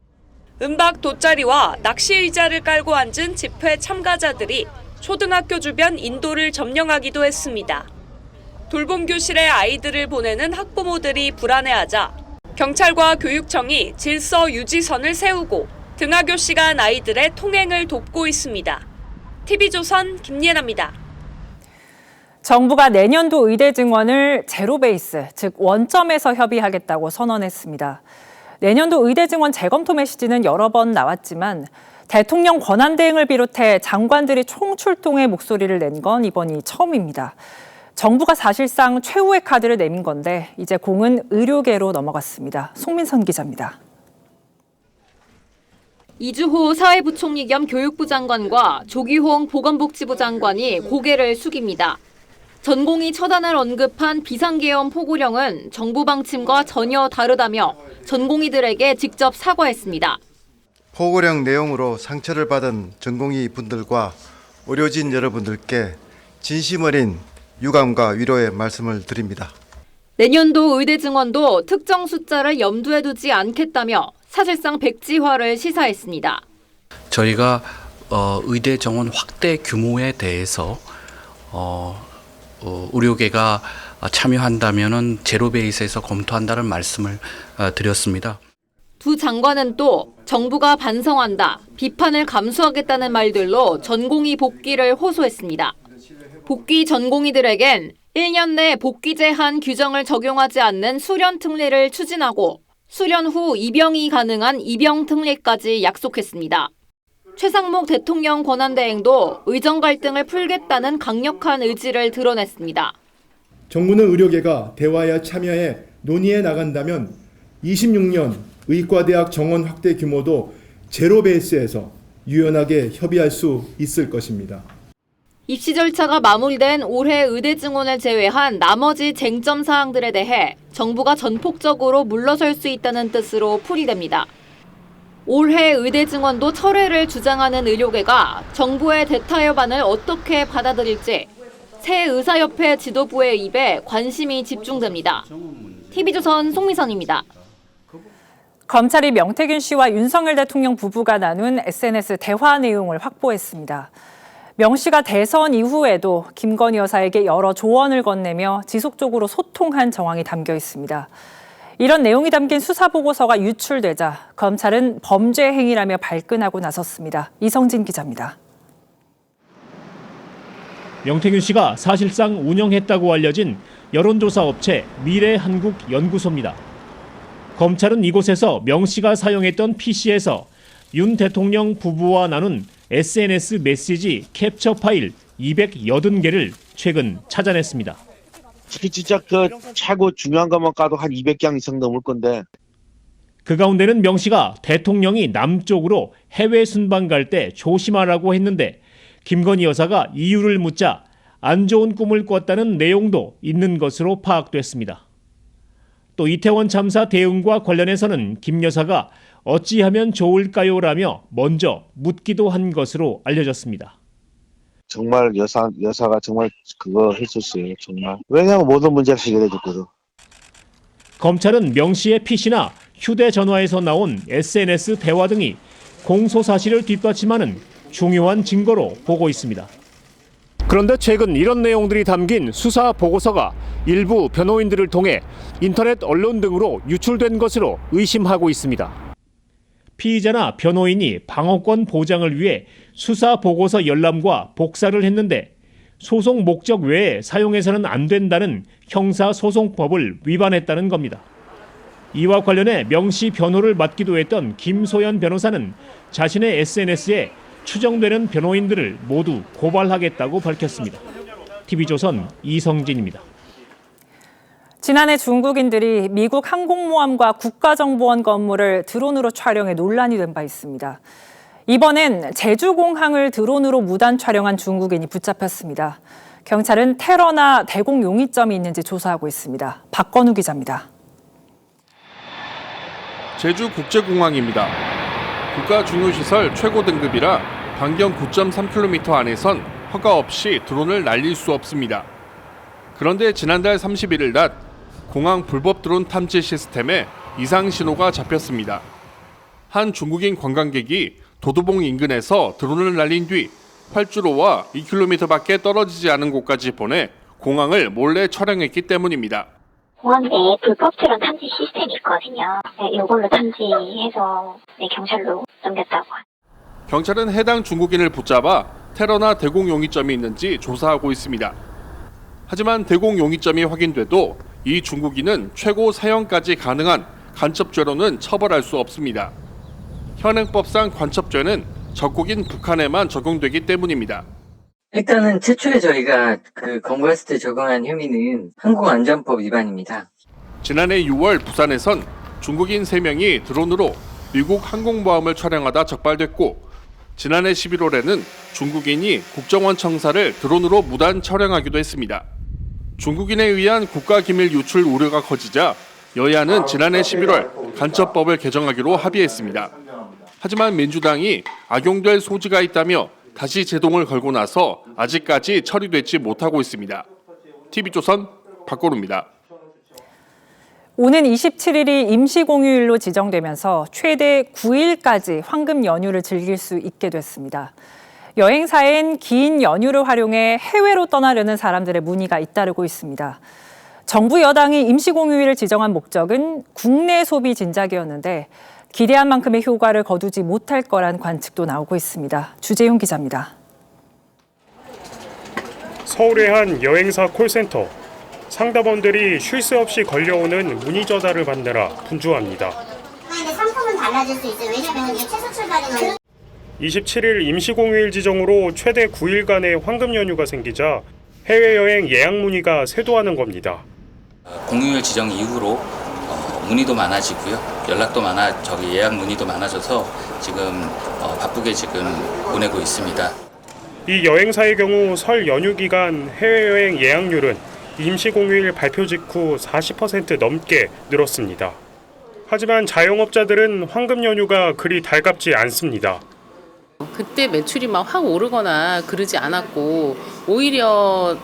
은박 돗자리와 낚시 의자를 깔고 앉은 집회 참가자들이 초등학교 주변 인도를 점령하기도 했습니다. 돌봄교실에 아이들을 보내는 학부모들이 불안해하자 경찰과 교육청이 질서 유지선을 세우고 등하교 시간 아이들의 통행을 돕고 있습니다. TV조선 김예나입니다. 정부가 내년도 의대 증원을 제로베이스, 즉 원점에서 협의하겠다고 선언했습니다. 내년도 의대 증원 재검토 메시지는 여러 번 나왔지만 대통령 권한대행을 비롯해 장관들이 총출동의 목소리를 낸 건 이번이 처음입니다. 정부가 사실상 최후의 카드를 내민 건데 이제 공은 의료계로 넘어갔습니다. 송민선 기자입니다. 이주호 사회부총리 겸 교육부 장관과 조기홍 보건복지부 장관이 고개를 숙입니다. 전공의 처단을 언급한 비상계엄 포고령은 정부 방침과 전혀 다르다며 전공의들에게 직접 사과했습니다. 포고령 내용으로 상처를 받은 전공의 분들과 의료진 여러분들께 진심 어린 유감과 위로의 말씀을 드립니다. 내년도 의대 증원도 특정 숫자를 염두에 두지 않겠다며 사실상 백지화를 시사했습니다. 저희가 의대 정원 확대 규모에 대해서 의료계가 참여한다면은 제로 베이스에서 검토한다는 말씀을 드렸습니다. 두 장관은 또 정부가 반성한다, 비판을 감수하겠다는 말들로 전공의 복귀를 호소했습니다. 복귀 전공의들에겐 1년 내 복귀 제한 규정을 적용하지 않는 수련 특례를 추진하고 수련 후 입영이 가능한 입영 특례까지 약속했습니다. 최상목 대통령 권한대행도 의정 갈등을 풀겠다는 강력한 의지를 드러냈습니다. 정부는 의료계가 대화에 참여해 논의해 나간다면 26년 의과대학 정원 확대 규모도 제로 베이스에서 유연하게 협의할 수 있을 것입니다. 입시 절차가 마무리된 올해 의대 증원을 제외한 나머지 쟁점 사항들에 대해 정부가 전폭적으로 물러설 수 있다는 뜻으로 풀이됩니다. 올해 의대 증원도 철회를 주장하는 의료계가 정부의 대타협안을 어떻게 받아들일지 새 의사협회 지도부의 입에 관심이 집중됩니다. TV조선 송미선입니다. 검찰이 명태균 씨와 윤석열 대통령 부부가 나눈 SNS 대화 내용을 확보했습니다. 명 씨가 대선 이후에도 김건희 여사에게 여러 조언을 건네며 지속적으로 소통한 정황이 담겨 있습니다. 이런 내용이 담긴 수사보고서가 유출되자 검찰은 범죄 행위라며 발끈하고 나섰습니다. 이성진 기자입니다. 명태균 씨가 사실상 운영했다고 알려진 여론조사 업체 미래한국연구소입니다. 검찰은 이곳에서 명 씨가 사용했던 PC에서 윤 대통령 부부와 나눈 SNS 메시지 캡처 파일 280개를 최근 찾아냈습니다. 진짜 최고 중요한 것만 까도 한 200장 이상 넘을 건데. 그 가운데는 명 씨가 대통령이 남쪽으로 해외 순방 갈 때 조심하라고 했는데 김건희 여사가 이유를 묻자 안 좋은 꿈을 꿨다는 내용도 있는 것으로 파악됐습니다. 또 이태원 참사 대응과 관련해서는 김 여사가 어찌하면 좋을까요라며 먼저 묻기도 한 것으로 알려졌습니다. 정말 여사가 정말 그거 했었어요. 정말. 왜냐하면 모든 문제를 해결해줬거든. 검찰은 명 씨의 PC나 휴대전화에서 나온 SNS 대화 등이 공소 사실을 뒷받침하는 중요한 증거로 보고 있습니다. 그런데 최근 이런 내용들이 담긴 수사 보고서가 일부 변호인들을 통해 인터넷 언론 등으로 유출된 것으로 의심하고 있습니다. 피의자나 변호인이 방어권 보장을 위해 수사 보고서 열람과 복사를 했는데 소송 목적 외에 사용해서는 안 된다는 형사소송법을 위반했다는 겁니다. 이와 관련해 명 씨 변호를 맡기도 했던 김소연 변호사는 자신의 SNS에 추정되는 변호인들을 모두 고발하겠다고 밝혔습니다. TV조선 이성진입니다. 지난해 중국인들이 미국 항공모함과 국가정보원 건물을 드론으로 촬영해 논란이 된 바 있습니다. 이번엔 제주공항을 드론으로 무단 촬영한 중국인이 붙잡혔습니다. 경찰은 테러나 대공 용의점이 있는지 조사하고 있습니다. 박건우 기자입니다. 제주국제공항입니다. 국가 중요시설 최고 등급이라 반경 9.3km 안에선 허가 없이 드론을 날릴 수 없습니다. 그런데 지난달 31일 낮 공항 불법 드론 탐지 시스템에 이상 신호가 잡혔습니다. 한 중국인 관광객이 도두봉 인근에서 드론을 날린 뒤 활주로와 2km밖에 떨어지지 않은 곳까지 보내 공항을 몰래 촬영했기 때문입니다. 공항 내에 불법 드론 탐지 시스템이 있거든요. 이걸로 탐지해서 경찰로 넘겼다고. 경찰은 해당 중국인을 붙잡아 테러나 대공 용의점이 있는지 조사하고 있습니다. 하지만 대공 용의점이 확인돼도 이 중국인은 최고 사형까지 가능한 간첩죄로는 처벌할 수 없습니다. 현행법상 간첩죄는 적국인 북한에만 적용되기 때문입니다. 일단은 최초에 저희가 검거했을 때 적용한 혐의는 항공안전법 위반입니다. 지난해 6월 부산에선 중국인 3명이 드론으로 미국 항공모함을 촬영하다 적발됐고 지난해 11월에는 중국인이 국정원 청사를 드론으로 무단 촬영하기도 했습니다. 중국인에 의한 국가기밀 유출 우려가 커지자 여야는 지난해 11월 간첩법을 개정하기로 합의했습니다. 하지만 민주당이 악용될 소지가 있다며 다시 제동을 걸고 나서 아직까지 처리되지 못하고 있습니다. TV조선 박건우입니다. 오는 27일이 임시공휴일로 지정되면서 최대 9일까지 황금 연휴를 즐길 수 있게 됐습니다. 여행사엔 긴 연휴를 활용해 해외로 떠나려는 사람들의 문의가 잇따르고 있습니다. 정부 여당이 임시공휴일을 지정한 목적은 국내 소비 진작이었는데 기대한 만큼의 효과를 거두지 못할 거란 관측도 나오고 있습니다. 주재용 기자입니다. 서울의 한 여행사 콜센터. 상담원들이 쉴 새 없이 걸려오는 문의 전화를 받느라 분주합니다. 근데 상품은 달라질 수 있어요. 왜냐면 이게 최소 출발이면 27일 임시공휴일 지정으로 최대 9일간의 황금 연휴가 생기자 해외여행 예약 문의가 쇄도하는 겁니다. 공휴일 지정 이후로 문의도 많아지고요. 연락도 예약 문의도 많아져서 지금 바쁘게 지금 보내고 있습니다. 이 여행사의 경우 설 연휴 기간 해외여행 예약률은 임시공휴일 발표 직후 40% 넘게 늘었습니다. 하지만 자영업자들은 황금 연휴가 그리 달갑지 않습니다. 그때 매출이 막 확 오르거나 그러지 않았고 오히려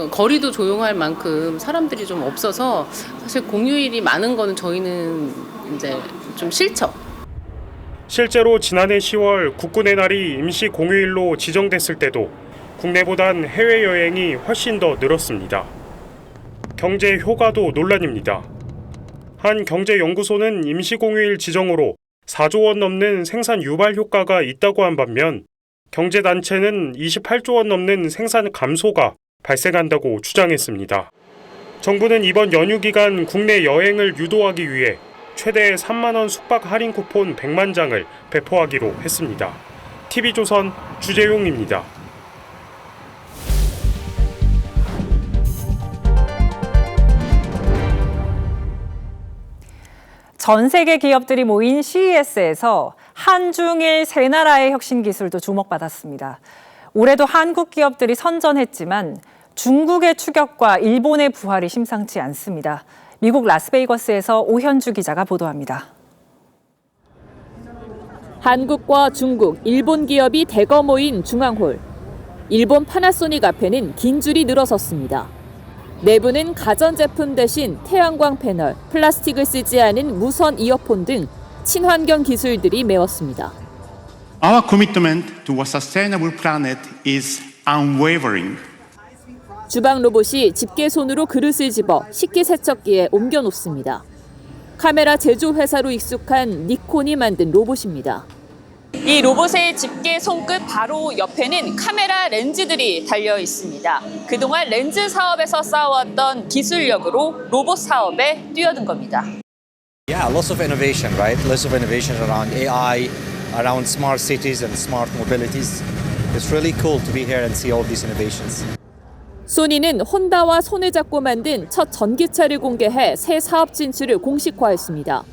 거리도 조용할 만큼 사람들이 좀 없어서 사실 공휴일이 많은 거는 저희는 이제 좀 싫죠. 실제로 지난해 10월 국군의 날이 임시 공휴일로 지정됐을 때도 국내보단 해외여행이 훨씬 더 늘었습니다. 경제 효과도 논란입니다. 한 경제연구소는 임시 공휴일 지정으로 4조 원 넘는 생산 유발 효과가 있다고 한 반면 경제단체는 28조 원 넘는 생산 감소가 발생한다고 주장했습니다. 정부는 이번 연휴 기간 국내 여행을 유도하기 위해 최대 3만 원 숙박 할인 쿠폰 100만 장을 배포하기로 했습니다. TV조선 주재용입니다. 전 세계 기업들이 모인 CES에서 한중일 세 나라의 혁신 기술도 주목받았습니다. 올해도 한국 기업들이 선전했지만 중국의 추격과 일본의 부활이 심상치 않습니다. 미국 라스베이거스에서 오현주 기자가 보도합니다. 한국과 중국, 일본 기업이 대거 모인 중앙홀. 일본 파나소닉 앞에는 긴 줄이 늘어섰습니다. 내부는 가전제품 대신 태양광 패널, 플라스틱을 쓰지 않은 무선 이어폰 등 친환경 기술들이 메웠습니다. Our commitment to a sustainable planet is unwavering. 주방 로봇이 집게손으로 그릇을 집어 식기세척기에 옮겨놓습니다. 카메라 제조 회사로 익숙한 니콘이 만든 로봇입니다. 이 로봇의 집게 손끝 바로 옆에는 카메라 렌즈들이 달려 있습니다. 그동안 렌즈 사업에서 쌓아왔던 기술력으로 로봇 사업에 뛰어든 겁니다. Yeah, lots of innovation, right? Lots of innovation around AI, around smart cities and smart mobilities. It's really cool to be here and see all these innovations. 소니는 혼다와 손을 잡고 만든 첫 전기차를 공개해 새 사업 진출을 공식화했습니다.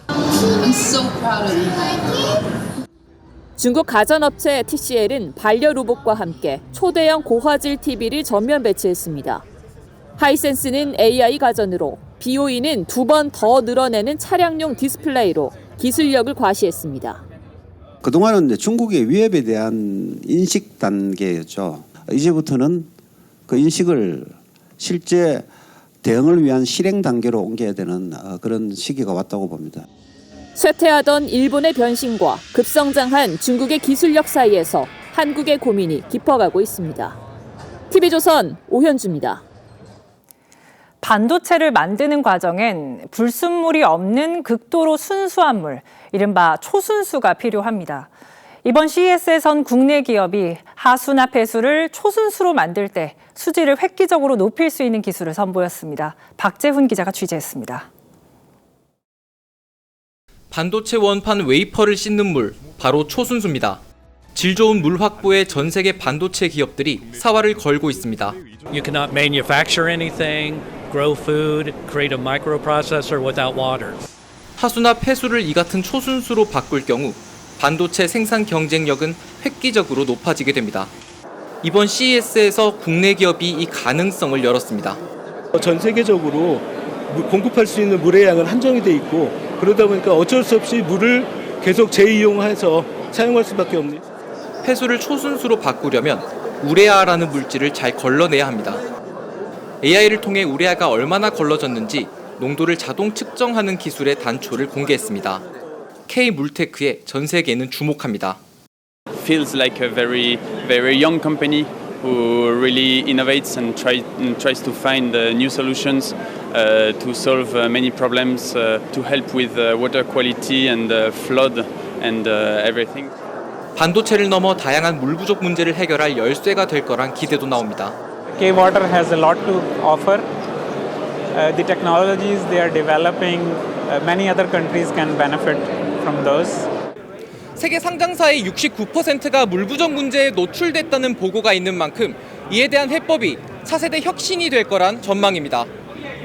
I'm so proud of you. 중국 가전업체 TCL은 반려 로봇과 함께 초대형 고화질 TV를 전면 배치했습니다. 하이센스는 AI 가전으로, BOE는 2번 더 늘어내는 차량용 디스플레이로 기술력을 과시했습니다. 그동안은 중국의 위협에 대한 인식 단계였죠. 이제부터는 그 인식을 실제 대응을 위한 실행 단계로 옮겨야 되는 그런 시기가 왔다고 봅니다. 쇠퇴하던 일본의 변신과 급성장한 중국의 기술력 사이에서 한국의 고민이 깊어가고 있습니다. TV조선 오현주입니다. 반도체를 만드는 과정엔 불순물이 없는 극도로 순수한 물, 이른바 초순수가 필요합니다. 이번 CES에선 국내 기업이 하수나 폐수를 초순수로 만들 때 수질을 획기적으로 높일 수 있는 기술을 선보였습니다. 박재훈 기자가 취재했습니다. 반도체 원판 웨이퍼를 씻는 물, 바로 초순수입니다. 질 좋은 물 확보에 전 세계 반도체 기업들이 사활을 걸고 있습니다. You cannot manufacture anything, grow food, create a microprocessor without water. 하수나 폐수를 이 같은 초순수로 바꿀 경우 반도체 생산 경쟁력은 획기적으로 높아지게 됩니다. 이번 CES에서 국내 기업이 이 가능성을 열었습니다. 전 세계적으로 공급할 수 있는 물의 양은 한정이 돼 있고 그러다 보니까 어쩔 수 없이 물을 계속 재이용해서 사용할 수밖에 없는. 폐수를 초순수로 바꾸려면 우레아라는 물질을 잘 걸러내야 합니다. AI를 통해 우레아가 얼마나 걸러졌는지 농도를 자동 측정하는 기술의 단초를 공개했습니다. K물테크에 전 세계는 주목합니다. Feels like a very young company who really innovates and tries to find new solutions to solve many problems to help with water quality and flood and everything. 반도체를 넘어 다양한 물 부족 문제를 해결할 열쇠가 될 거란 기대도 나옵니다. K-Water has a lot to offer. The technologies they are developing, many other countries can benefit from those. 세계 상장사의 69%가 물 부족 문제에 노출됐다는 보고가 있는 만큼 이에 대한 해법이 차세대 혁신이 될 거란 전망입니다.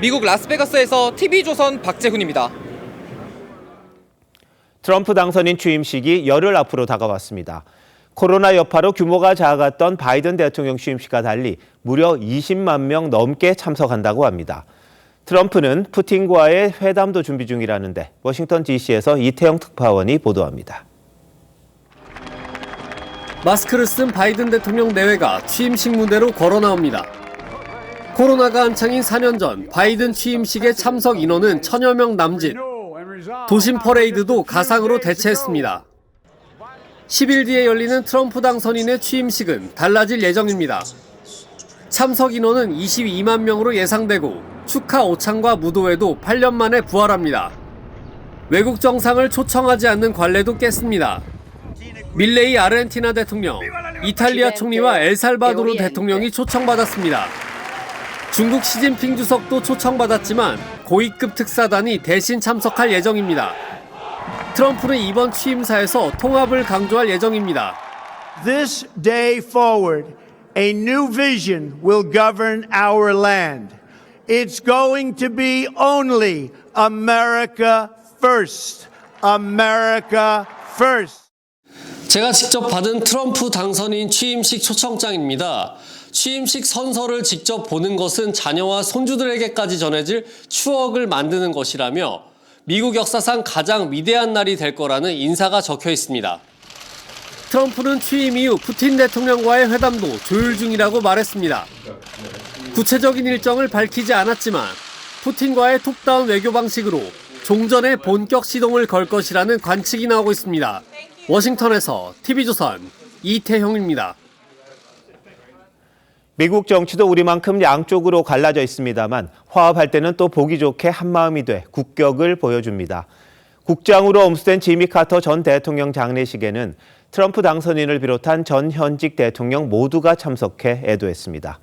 미국 라스베가스에서 TV조선 박재훈입니다. 트럼프 당선인 취임식이 열흘 앞으로 다가왔습니다. 코로나 여파로 규모가 작았던 바이든 대통령 취임식과 달리 무려 20만 명 넘게 참석한다고 합니다. 트럼프는 푸틴과의 회담도 준비 중이라는데 워싱턴 DC에서 이태영 특파원이 보도합니다. 마스크를 쓴 바이든 대통령 내외가 취임식 무대로 걸어 나옵니다. 코로나가 한창인 4년 전 바이든 취임식의 참석 인원은 1000여 명 남짓. 도심 퍼레이드도 가상으로 대체했습니다. 10일 뒤에 열리는 트럼프 당선인의 취임식은 달라질 예정입니다. 참석 인원은 22만 명으로 예상되고 축하 오찬과 무도회도 8년 만에 부활합니다. 외국 정상을 초청하지 않는 관례도 깼습니다. 밀레이 아르헨티나 대통령, 이탈리아 총리와 엘살바도르 대통령이 초청받았습니다. 중국 시진핑 주석도 초청받았지만 고위급 특사단이 대신 참석할 예정입니다. 트럼프는 이번 취임사에서 통합을 강조할 예정입니다. This day forward, a new vision will govern our land. It's going to be only America first. America first. 제가 직접 받은 트럼프 당선인 취임식 초청장입니다. 취임식 선서를 직접 보는 것은 자녀와 손주들에게까지 전해질 추억을 만드는 것이라며 미국 역사상 가장 위대한 날이 될 거라는 인사가 적혀 있습니다. 트럼프는 취임 이후 푸틴 대통령과의 회담도 조율 중이라고 말했습니다. 구체적인 일정을 밝히지 않았지만 푸틴과의 톱다운 외교 방식으로 종전의 본격 시동을 걸 것이라는 관측이 나오고 있습니다. 워싱턴에서 TV조선 이태형입니다. 미국 정치도 우리만큼 양쪽으로 갈라져 있습니다만 화합할 때는 또 보기 좋게 한마음이 돼 국격을 보여줍니다. 국장으로 엄수된 지미 카터 전 대통령 장례식에는 트럼프 당선인을 비롯한 전 현직 대통령 모두가 참석해 애도했습니다.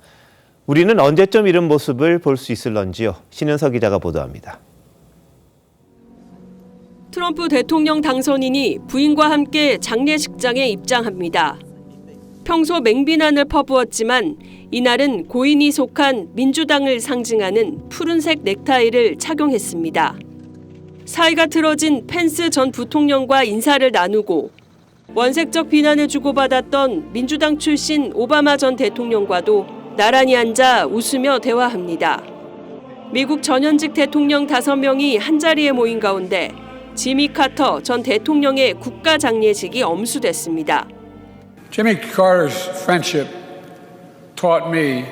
우리는 언제쯤 이런 모습을 볼 수 있을런지요. 신은석 기자가 보도합니다. 트럼프 대통령 당선인이 부인과 함께 장례식장에 입장합니다. 평소 맹비난을 퍼부었지만 이날은 고인이 속한 민주당을 상징하는 푸른색 넥타이를 착용했습니다. 사이가 틀어진 펜스 전 부통령과 인사를 나누고 원색적 비난을 주고받았던 민주당 출신 오바마 전 대통령과도 나란히 앉아 웃으며 대화합니다. 미국 전현직 대통령 5명이 한자리에 모인 가운데 지미 카터 전 대통령의 국가 장례식이 엄수됐습니다. Jimmy Carter's friendship taught me,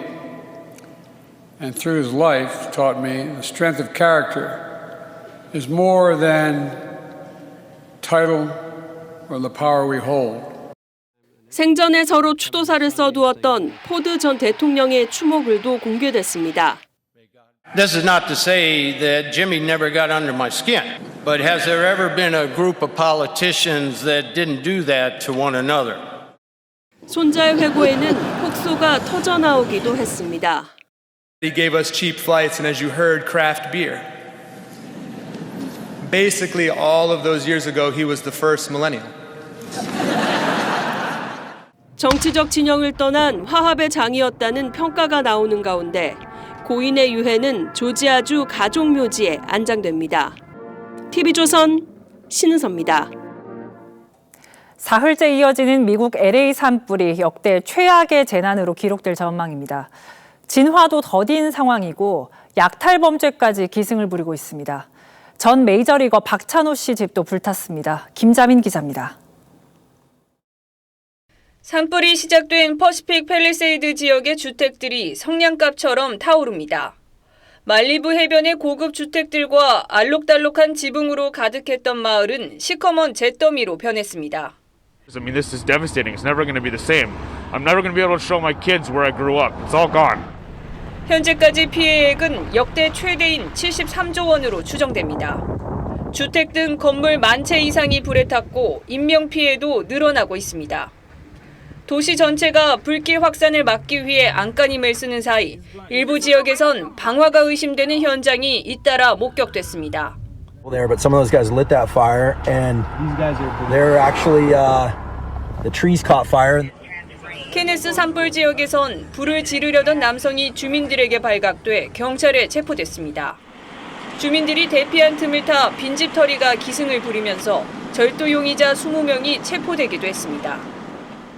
and through his life taught me, the strength of character is more than title or the power we hold. 생전에 서로 추도사를 써두었던 포드 전 대통령의 추모글도 공개됐습니다. This is not to say that Jimmy never got under my skin, but has there ever been a group of politicians that didn't do that to one another? 손자의 회고에는 폭소가 터져나오기도 했습니다. He gave us cheap flights and, as you heard, craft beer. Basically, all of those years ago, he was the first millennial. 정치적 진영을 떠난 화합의 장이었다는 평가가 나오는 가운데 고인의 유해는 조지아주 가족묘지에 안장됩니다. TV조선 신은서입니다. 사흘째 이어지는 미국 LA 산불이 역대 최악의 재난으로 기록될 전망입니다. 진화도 더딘 상황이고 약탈 범죄까지 기승을 부리고 있습니다. 전 메이저리거 박찬호 씨 집도 불탔습니다. 김자민 기자입니다. 산불이 시작된 퍼시픽 팰리세이드 지역의 주택들이 성냥갑처럼 타오릅니다. 말리부 해변의 고급 주택들과 알록달록한 지붕으로 가득했던 마을은 시커먼 잿더미로 변했습니다. I mean, this is devastating. It's never going to be the same. I'm never going to be able to show my kids where I grew up. It's all gone. 현재까지 피해액은 역대 최대인 73조 원으로 추정됩니다. 주택 등 건물 10,000채 이상이 불에 탔고 인명피해도 늘어나고 있습니다. 도시 전체가 불길 확산을 막기 위해 안간힘을 쓰는 사이 일부 지역에선 방화가 의심되는 현장이 잇따라 목격됐습니다. There, but some of those guys lit that fire, and they're actually the trees caught fire. 케네스 산불 지역에선 불을 지르려던 남성이 주민들에게 발각돼 경찰에 체포됐습니다. 주민들이 대피한 틈을 타 빈집털이가 기승을 부리면서 절도용의자 20명이 체포되기도 했습니다.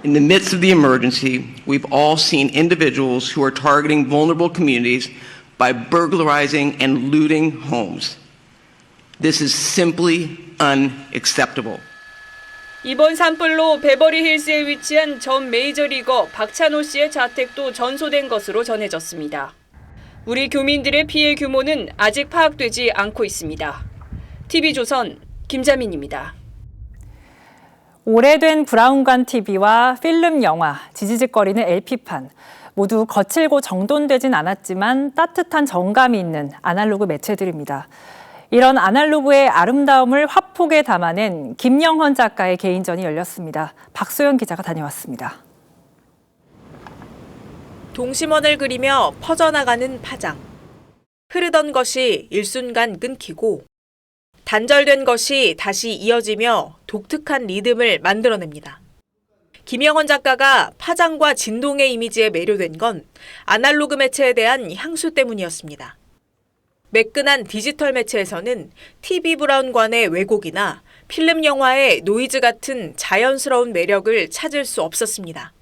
In the midst of the emergency, we've all seen individuals who are targeting vulnerable communities by burglarizing and looting homes. This is simply unacceptable. 이번 산불로 베버리힐스에 위치한 전 메이저리거 박찬호 씨의 자택도 전소된 것으로 전해졌습니다. 우리 교민들의 피해 규모는 아직 파악되지 않고 있습니다. TV조선 김자민입니다. 오래된 브라운관 TV와 필름 영화, 지지직거리는 LP판 모두 거칠고 정돈되진 않았지만 따뜻한 정감이 있는 아날로그 매체들입니다. 이런 아날로그의 아름다움을 화폭에 담아낸 김영헌 작가의 개인전이 열렸습니다. 박소연 기자가 다녀왔습니다. 동심원을 그리며 퍼져나가는 파장. 흐르던 것이 일순간 끊기고 단절된 것이 다시 이어지며 독특한 리듬을 만들어냅니다. 김영헌 작가가 파장과 진동의 이미지에 매료된 건 아날로그 매체에 대한 향수 때문이었습니다. 매끈한 디지털 매체에서는 TV 브라운관의 왜곡이나 필름 영화의 노이즈 같은 자연스러운 매력을 찾을 수 없었습니다.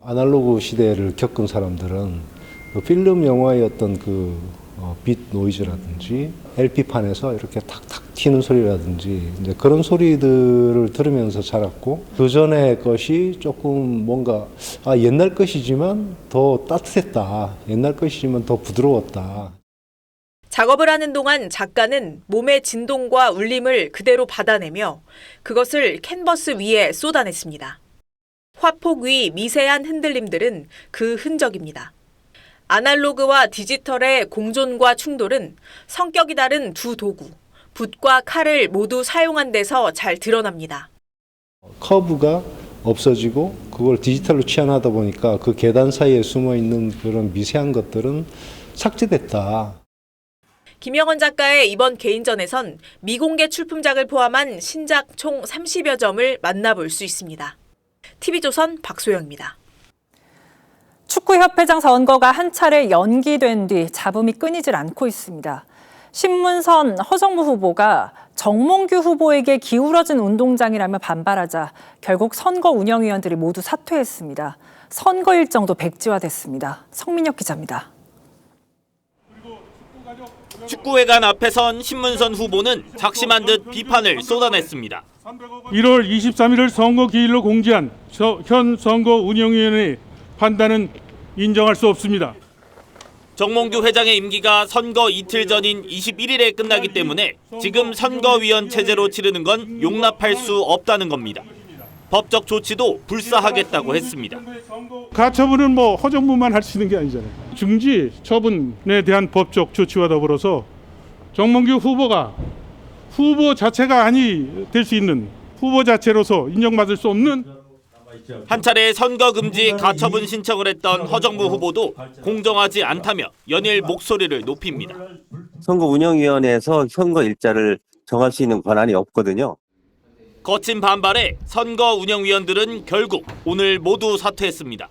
아날로그 시대를 겪은 사람들은 그 필름 영화의 어떤 빛 노이즈라든지 LP판에서 이렇게 탁탁 튀는 소리라든지 이제 그런 소리들을 들으면서 자랐고 그 전의 것이 조금 뭔가 옛날 것이지만 더 따뜻했다. 옛날 것이지만 더 부드러웠다. 작업을 하는 동안 작가는 몸의 진동과 울림을 그대로 받아내며 그것을 캔버스 위에 쏟아냈습니다. 화폭 위 미세한 흔들림들은 그 흔적입니다. 아날로그와 디지털의 공존과 충돌은 성격이 다른 두 도구, 붓과 칼을 모두 사용한 데서 잘 드러납니다. 커브가 없어지고 그걸 디지털로 취한하다 보니까 그 계단 사이에 숨어 있는 그런 미세한 것들은 삭제됐다. 김영헌 작가의 이번 개인전에선 미공개 출품작을 포함한 신작 총 30여 점을 만나볼 수 있습니다. TV조선 박소영입니다. 축구협회장 선거가 한 차례 연기된 뒤 잡음이 끊이질 않고 있습니다. 신문선 허정무 후보가 정몽규 후보에게 기울어진 운동장이라며 반발하자 결국 선거 운영위원들이 모두 사퇴했습니다. 선거 일정도 백지화됐습니다. 성민혁 기자입니다. 축구회관 앞에 선 신문선 후보는 작심한 듯 비판을 쏟아냈습니다. 1월 23일을 선거 기일로 공지한 현 선거 운영위원회의 판단은 인정할 수 없습니다. 정몽규 회장의 임기가 선거 이틀 전인 21일에 끝나기 때문에 지금 선거위원 체제로 치르는 건 용납할 수 없다는 겁니다. 법적 조치도 불사하겠다고 했습니다. 가처분은 허정무만 할 수 있는 게 아니잖아요. 중지 처분에 대한 법적 조치와 더불어서 정몽규 후보가 후보 자체가 아니 될 수 있는 후보 자체로서 인정받을 수 없는 한 차례 선거 금지 가처분 신청을 했던 허정무 후보도 공정하지 않다며 연일 목소리를 높입니다. 선거운영위원회에서 선거 일자를 정할 수 있는 권한이 없거든요. 거친 반발에 선거운영위원들은 결국 오늘 모두 사퇴했습니다.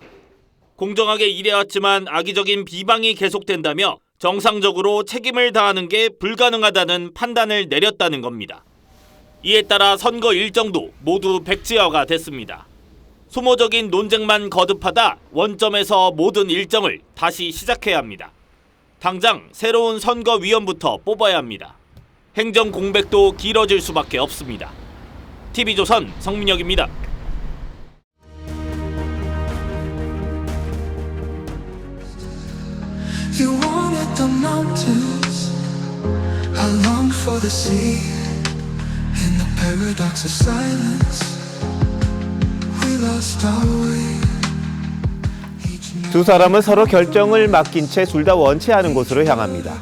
공정하게 일해왔지만 악의적인 비방이 계속된다며 정상적으로 책임을 다하는 게 불가능하다는 판단을 내렸다는 겁니다. 이에 따라 선거 일정도 모두 백지화가 됐습니다. 소모적인 논쟁만 거듭하다 원점에서 모든 일정을 다시 시작해야 합니다. 당장 새로운 선거위원부터 뽑아야 합니다. 행정 공백도 길어질 수밖에 없습니다. TV조선 성민혁입니다. You wanted the mountains, I longed for the sea. In the paradox of silence, we lost our way. 두 sa람은 서로 결정을 맡긴 채 둘 다 원치 않은 곳으로 향합니다.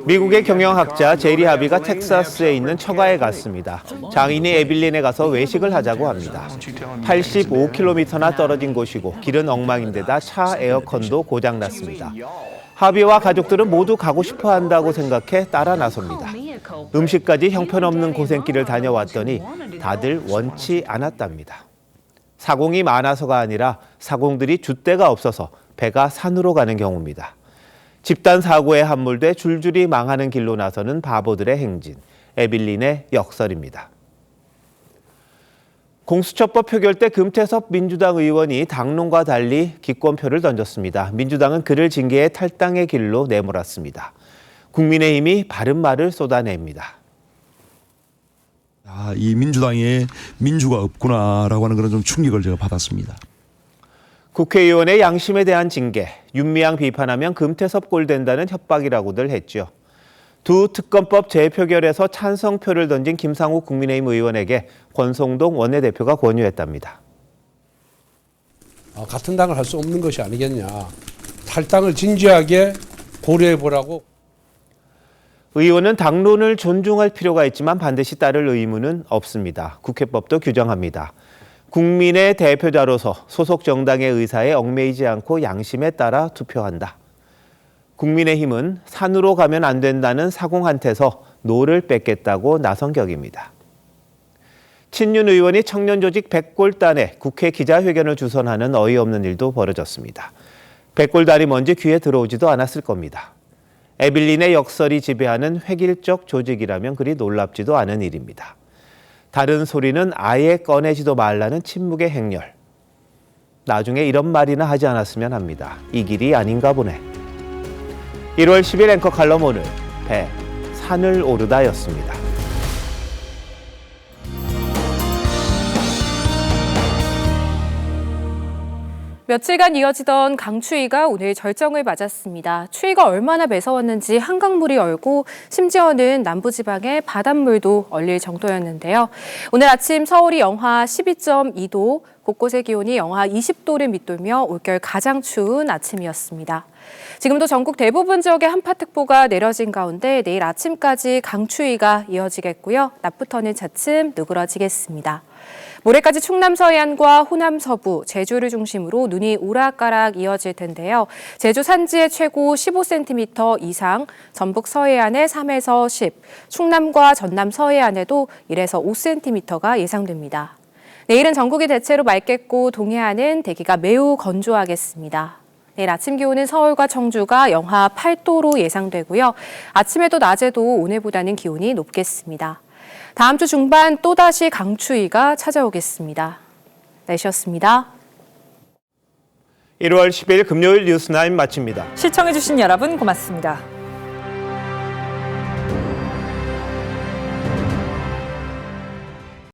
미국의 경영학자 제리 하비가 텍사스에 있는 처가에 갔습니다. 장인이 에빌린에 가서 외식을 하자고 합니다. 85km나 떨어진 곳이고 길은 엉망인데다 차 에어컨도 고장났습니다. 하비와 가족들은 모두 가고 싶어 한다고 생각해 따라 나섭니다. 음식까지 형편없는 고생길을 다녀왔더니 다들 원치 않았답니다. 사공이 많아서가 아니라 사공들이 줏대가 없어서 배가 산으로 가는 경우입니다. 집단 사고에 함몰돼 줄줄이 망하는 길로 나서는 바보들의 행진, 에빌린의 역설입니다. 공수처법 표결 때 금태섭 민주당 의원이 당론과 달리 기권표를 던졌습니다. 민주당은 그를 징계해 탈당의 길로 내몰았습니다. 국민의힘이 바른 말을 쏟아냅니다. 이 민주당에 민주가 없구나라고 하는 그런 좀 충격을 제가 받았습니다. 국회의원의 양심에 대한 징계, 윤미향 비판하면 금태섭 꼴 된다는 협박이라고들 했죠. 두 특검법 재표결에서 찬성표를 던진 김상욱 국민의힘 의원에게 권성동 원내대표가 권유했답니다. 같은 당을 할 수 없는 것이 아니겠냐. 탈당을 진지하게 고려해보라고. 의원은 당론을 존중할 필요가 있지만 반드시 따를 의무는 없습니다. 국회법도 규정합니다. 국민의 대표자로서 소속 정당의 의사에 얽매이지 않고 양심에 따라 투표한다. 국민의힘은 산으로 가면 안 된다는 사공한테서 노를 뺏겠다고 나선 격입니다. 친윤 의원이 청년조직 백골단에 국회 기자회견을 주선하는 어이없는 일도 벌어졌습니다. 백골단이 뭔지 귀에 들어오지도 않았을 겁니다. 에빌린의 역설이 지배하는 획일적 조직이라면 그리 놀랍지도 않은 일입니다. 다른 소리는 아예 꺼내지도 말라는 침묵의 행렬. 나중에 이런 말이나 하지 않았으면 합니다. 이 길이 아닌가 보네. 1월 10일 앵커 칼럼 오늘 배, 산을 오르다였습니다. 며칠간 이어지던 강추위가 오늘 절정을 맞았습니다. 추위가 얼마나 매서웠는지 한강물이 얼고 심지어는 남부지방의 바닷물도 얼릴 정도였는데요. 오늘 아침 서울이 영하 12.2도, 곳곳의 기온이 영하 20도를 밑돌며 올겨울 가장 추운 아침이었습니다. 지금도 전국 대부분 지역에 한파특보가 내려진 가운데 내일 아침까지 강추위가 이어지겠고요. 낮부터는 차츰 누그러지겠습니다. 모레까지 충남 서해안과 호남 서부, 제주를 중심으로 눈이 오락가락 이어질 텐데요. 제주 산지에 최고 15cm 이상, 전북 서해안에 3에서 10, 충남과 전남 서해안에도 1에서 5cm가 예상됩니다. 내일은 전국이 대체로 맑겠고 동해안은 대기가 매우 건조하겠습니다. 내일 아침 기온은 서울과 청주가 영하 8도로 예상되고요. 아침에도 낮에도 오늘보다는 기온이 높겠습니다. 다음 주 중반 또다시 강추위가 찾아오겠습니다. 날씨였습니다. 1월 10일 금요일 뉴스9 마칩니다. 시청해주신 여러분 고맙습니다.